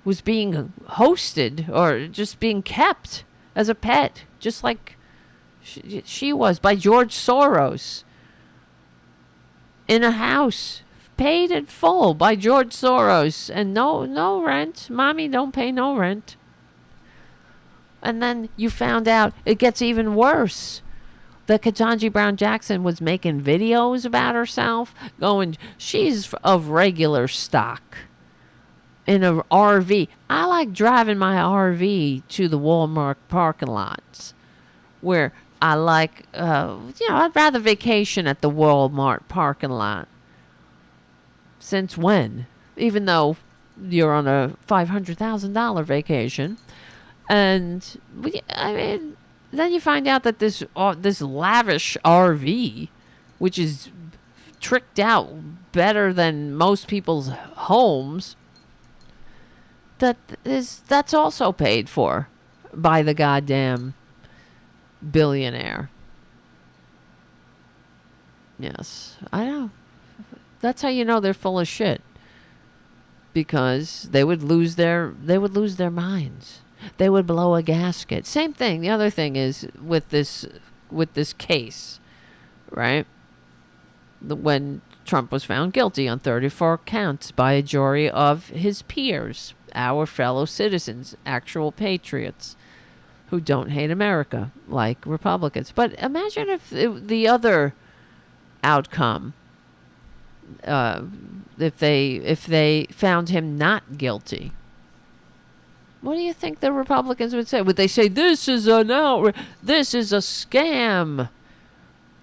was being hosted or just being kept as a pet, just like she was, by George Soros, in a house paid in full by George Soros, and no rent. Mommy don't pay no rent. And then you found out it gets even worse. That Ketanji Brown Jackson was making videos about herself, going, she's of regular stock in an RV. I like driving my RV to the Walmart parking lots where I like, I'd rather vacation at the Walmart parking lot. Since when? Even though you're on a $500,000 vacation. And, then you find out that this lavish RV, which is tricked out better than most people's homes, that's also paid for by the goddamn billionaire. Yes, I know. That's how you know they're full of shit. Because they would lose their minds. They would blow a gasket. Same thing. The other thing is with this case, right? When Trump was found guilty on 34 counts by a jury of his peers, our fellow citizens, actual patriots who don't hate America like Republicans. But imagine if the other outcome, if they found him not guilty. What do you think the Republicans would say? Would they say, this is an outrage, this is a scam,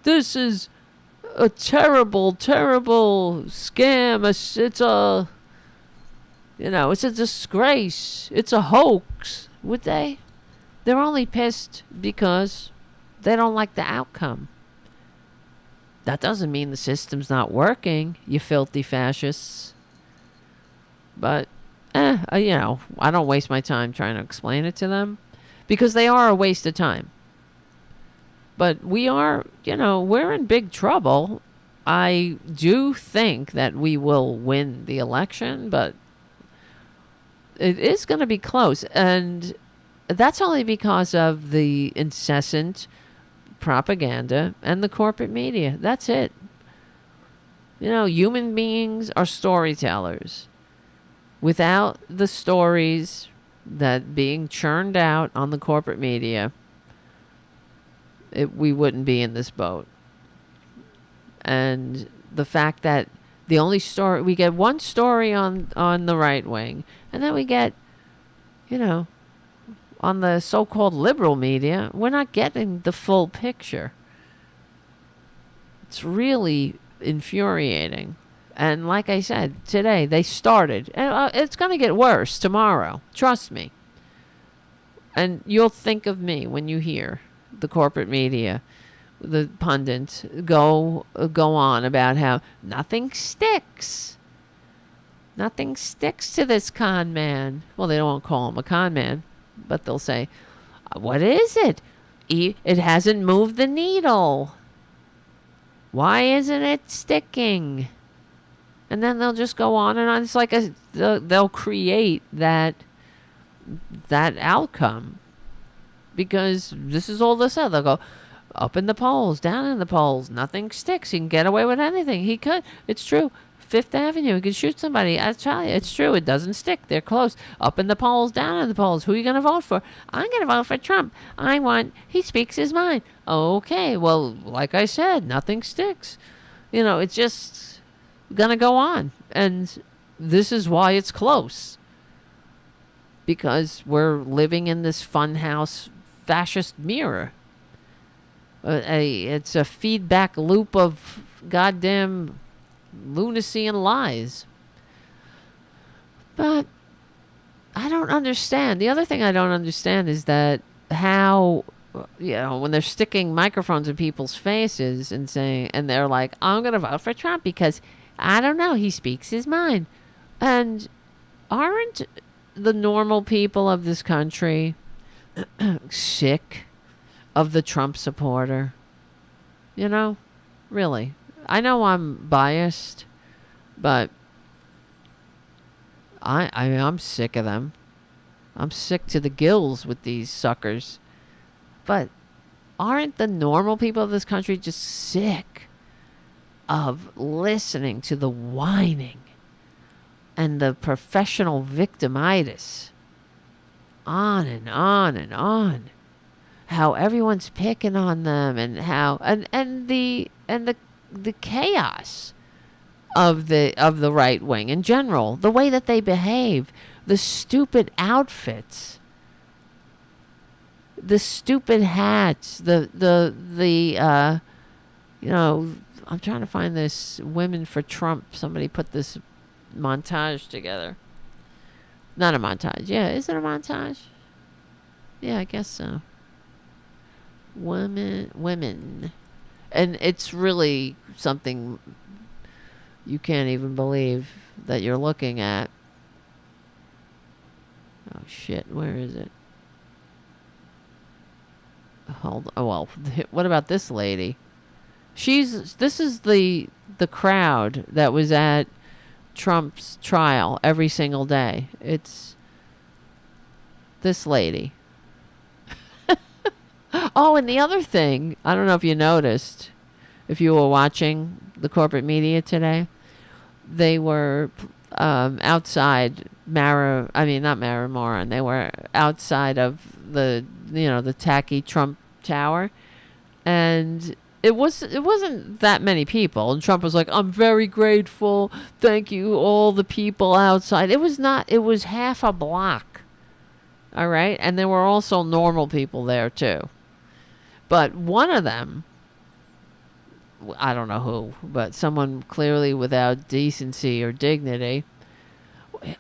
this is a terrible, terrible scam, it's a disgrace, it's a hoax? Would they? They're only pissed because they don't like the outcome. That doesn't mean the system's not working, you filthy fascists. But I don't waste my time trying to explain it to them because they are a waste of time. But we are, we're in big trouble. I do think that we will win the election, but it is going to be close. And that's only because of the incessant propaganda and the corporate media. That's it. Human beings are storytellers. Without the stories that being churned out on the corporate media, we wouldn't be in this boat. And the fact that the only story, we get one story on the right wing, and then we get, on the so-called liberal media, we're not getting the full picture. It's really infuriating. And like I said, today they started. And it's going to get worse tomorrow. Trust me. And you'll think of me when you hear the corporate media, the pundits, go on about how nothing sticks. Nothing sticks to this con man. Well, they don't call him a con man, but they'll say, what is it? It hasn't moved the needle. Why isn't it sticking? And then they'll just go on and on. It's like they'll create that outcome. Because this is all they said. They'll go up in the polls, down in the polls. Nothing sticks. He can get away with anything. He could. It's true. Fifth Avenue. You can shoot somebody. I tell you, it's true. It doesn't stick. They're close. Up in the polls, down in the polls. Who are you going to vote for? I'm going to vote for Trump. He speaks his mind. Okay, well, like I said, nothing sticks. It's just going to go on. And this is why it's close. Because we're living in this funhouse fascist mirror. It's a feedback loop of goddamn lunacy and lies. But I don't understand. The other thing I don't understand is that how, when they're sticking microphones in people's faces and they're like, I'm going to vote for Trump because, I don't know, he speaks his mind. And aren't the normal people of this country sick of the Trump supporter? Really. I know I'm biased, but I'm sick of them. I'm sick to the gills with these suckers. But aren't the normal people of this country just sick of listening to the whining and the professional victimitis? On and on and on. How everyone's picking on them, and how and the chaos of the right wing in general, the way that they behave, the stupid outfits, the stupid hats, I'm trying to find this Women for Trump. Somebody put this montage together. Not a montage. Yeah, is it a montage? Yeah, I guess so. Women. And it's really something you can't even believe that you're looking at. Oh, shit. Where is it? What about this lady? This is the crowd that was at Trump's trial every single day. It's this lady. Oh, and the other thing, I don't know if you noticed, if you were watching the corporate media today, they were outside not Moran. They were outside of the tacky Trump Tower, and it wasn't that many people. And Trump was like, "I'm very grateful. Thank you, all the people outside." It was not. It was half a block. All right, and there were also normal people there too. But one of them, I don't know who, but someone clearly without decency or dignity.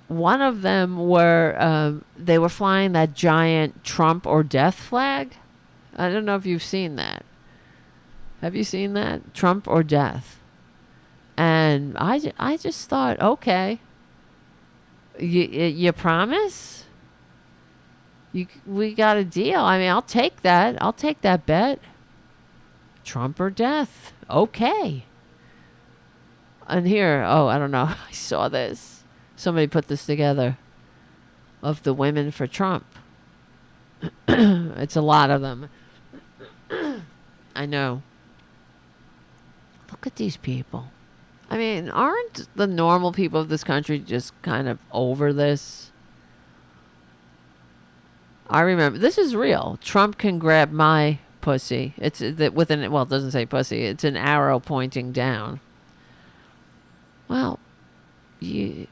One of them they were flying that giant Trump or death flag. I don't know if you've seen that. Have you seen that? Trump or death. And I just thought, okay, you promise? We got a deal. I mean, I'll take that. I'll take that bet. Trump or death. Okay. And here, I don't know. I saw this. Somebody put this together of the Women for Trump. It's a lot of them. I know. Look at these people. I mean, aren't the normal people of this country just kind of over this? I remember, this is real. Trump can grab my pussy. It's it doesn't say pussy. It's an arrow pointing down. Well, you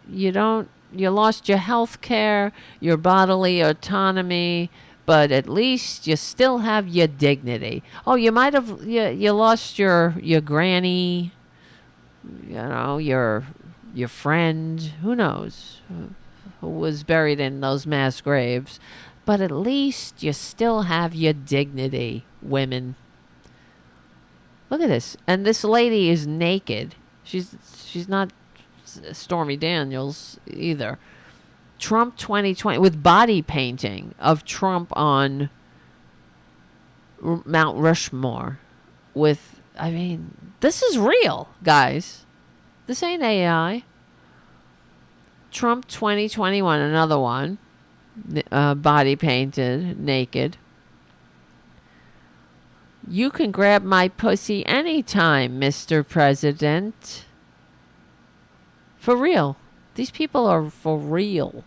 lost your health care, your bodily autonomy, but at least you still have your dignity. Oh, you might have, you lost your granny, your friend, who knows, who was buried in those mass graves. But at least you still have your dignity, women. Look at this. And this lady is naked. She's not Stormy Daniels either. Trump 2020 with body painting of Trump on Mount Rushmore. This is real, guys. This ain't AI. Trump 2021, another one. Body painted, naked. You can grab my pussy anytime, Mr. President. For real. These people are for real.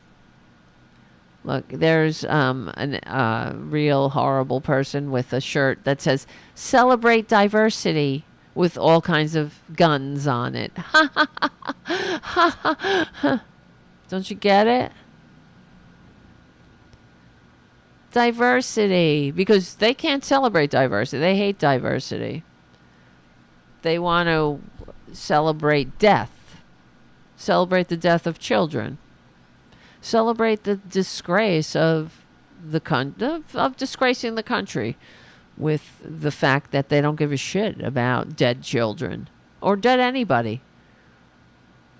Look, there's a real horrible person with a shirt that says, "Celebrate diversity," with all kinds of guns on it. Don't you get it? Diversity. Because they can't celebrate diversity. They hate diversity. They want to celebrate death. Celebrate the death of children. Celebrate the disgrace of of disgracing the country with the fact that they don't give a shit about dead children or dead anybody.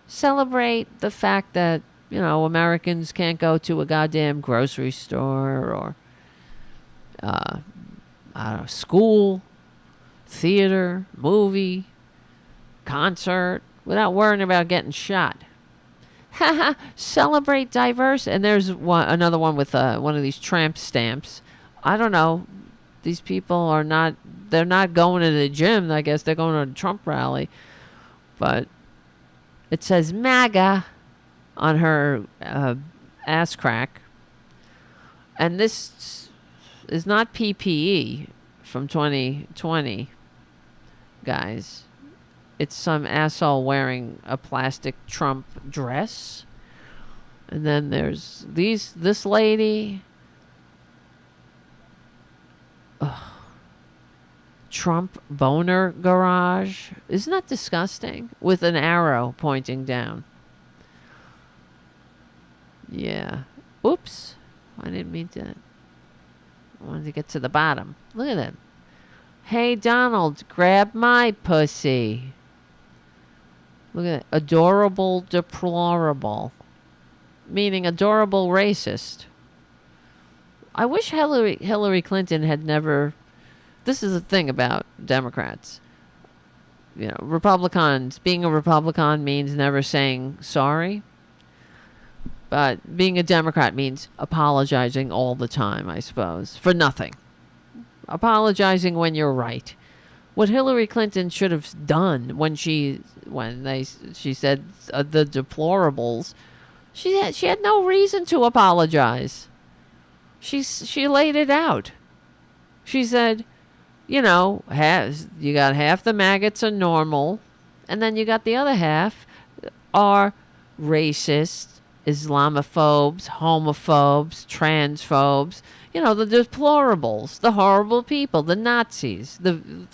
Celebrate the fact that, Americans can't go to a goddamn grocery store or I don't know, school, theater, movie, concert without worrying about getting shot. Celebrate diverse. And there's another one with one of these tramp stamps. I don't know. These people they're not going to the gym. I guess they're going to a Trump rally. But it says MAGA on her ass crack. And this is not PPE from 2020, guys. It's some asshole wearing a plastic Trump dress. And then there's this lady. Trump boner garage. Isn't that disgusting? With an arrow pointing down. Yeah. Oops. I didn't mean to. I wanted to get to the bottom. Look at it. Hey, Donald, grab my pussy. Look at it. Adorable, deplorable. Meaning adorable racist. I wish Hillary Clinton had never... This is the thing about Democrats. Republicans, being a Republican means never saying sorry. But being a Democrat means apologizing all the time, I suppose, for nothing. Apologizing when you're right. What Hillary Clinton should have done when she said the deplorables, she had no reason to apologize. She laid it out. She said, you got half the maggots are normal, and then you got the other half are racist, Islamophobes, homophobes, transphobes, the deplorables, the horrible people, the Nazis,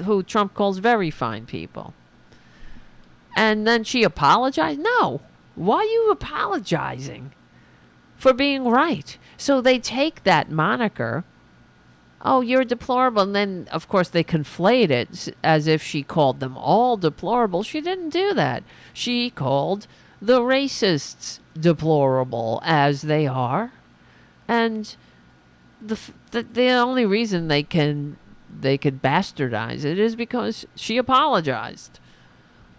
who Trump calls very fine people. And then she apologized? No. Why are you apologizing? For being right. So they take that moniker, oh, you're deplorable, and then, of course, they conflate it as if she called them all deplorable. She didn't do that. She called the racists deplorable, as they are. And the only reason they could bastardize it is because she apologized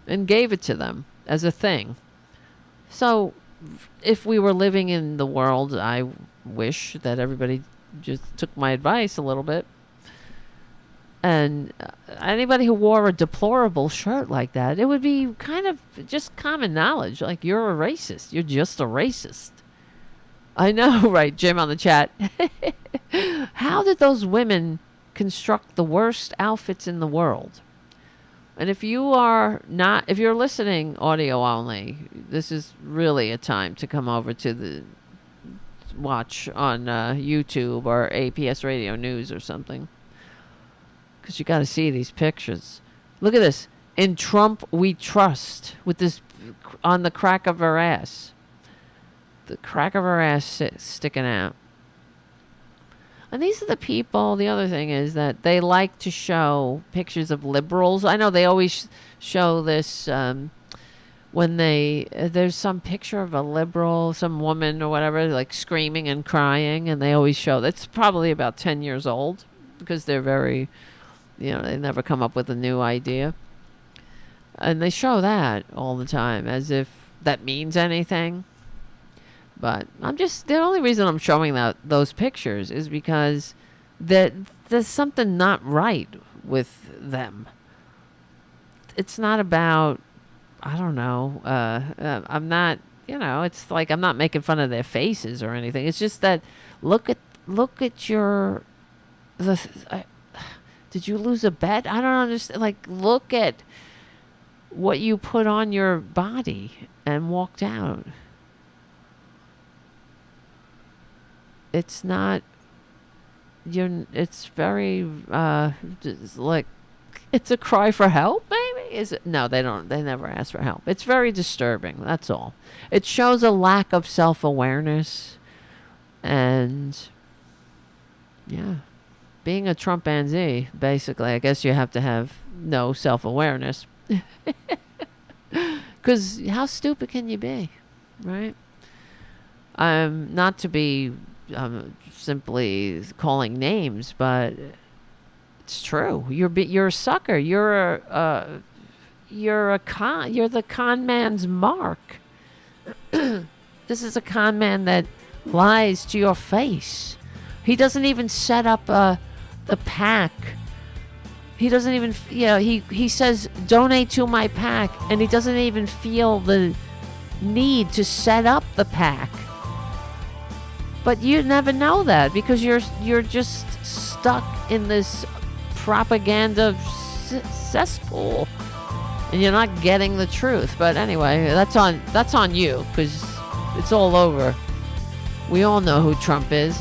and gave it to them as a thing. So if we were living in the world, I wish that everybody just took my advice a little bit. And anybody who wore a deplorable shirt like that, it would be kind of just common knowledge. Like, you're a racist. You're just a racist. I know, right, Jim on the chat. How did those women construct the worst outfits in the world? And if you're listening audio only, this is really a time to come over to the watch on YouTube or APS Radio News or something. Because you got to see these pictures. Look at this. In Trump we trust, with this on the crack of her ass. The crack of her ass sticking out. And these are the people, the other thing is that they like to show pictures of liberals. I know they always show this when there's some picture of a liberal, some woman or whatever, like screaming and crying, and they always show, that's probably about 10 years old, because they're very, they never come up with a new idea. And they show that all the time, as if that means anything. But the only reason I'm showing those pictures is because there's something not right with them. It's not about I don't know. I'm not, it's like I'm not making fun of their faces or anything. It's just that look at your did you lose a bet? I don't understand. Like, look at what you put on your body and walked out. It's not. It's very like, it's a cry for help. Maybe is it? No, they don't. They never ask for help. It's very disturbing. That's all. It shows a lack of self-awareness, and yeah. Being a Trumpanzee, basically, I guess you have to have no self-awareness. Because how stupid can you be, right? Not to be simply calling names, but it's true. You're a sucker. You're the con man's mark. This is a con man that lies to your face. He doesn't even set up the PAC. He doesn't even, he says, donate to my PAC, and he doesn't even feel the need to set up the PAC. But you never know that because you're just stuck in this propaganda cesspool, and you're not getting the truth. But anyway, that's on you because it's all over. We all know who Trump is.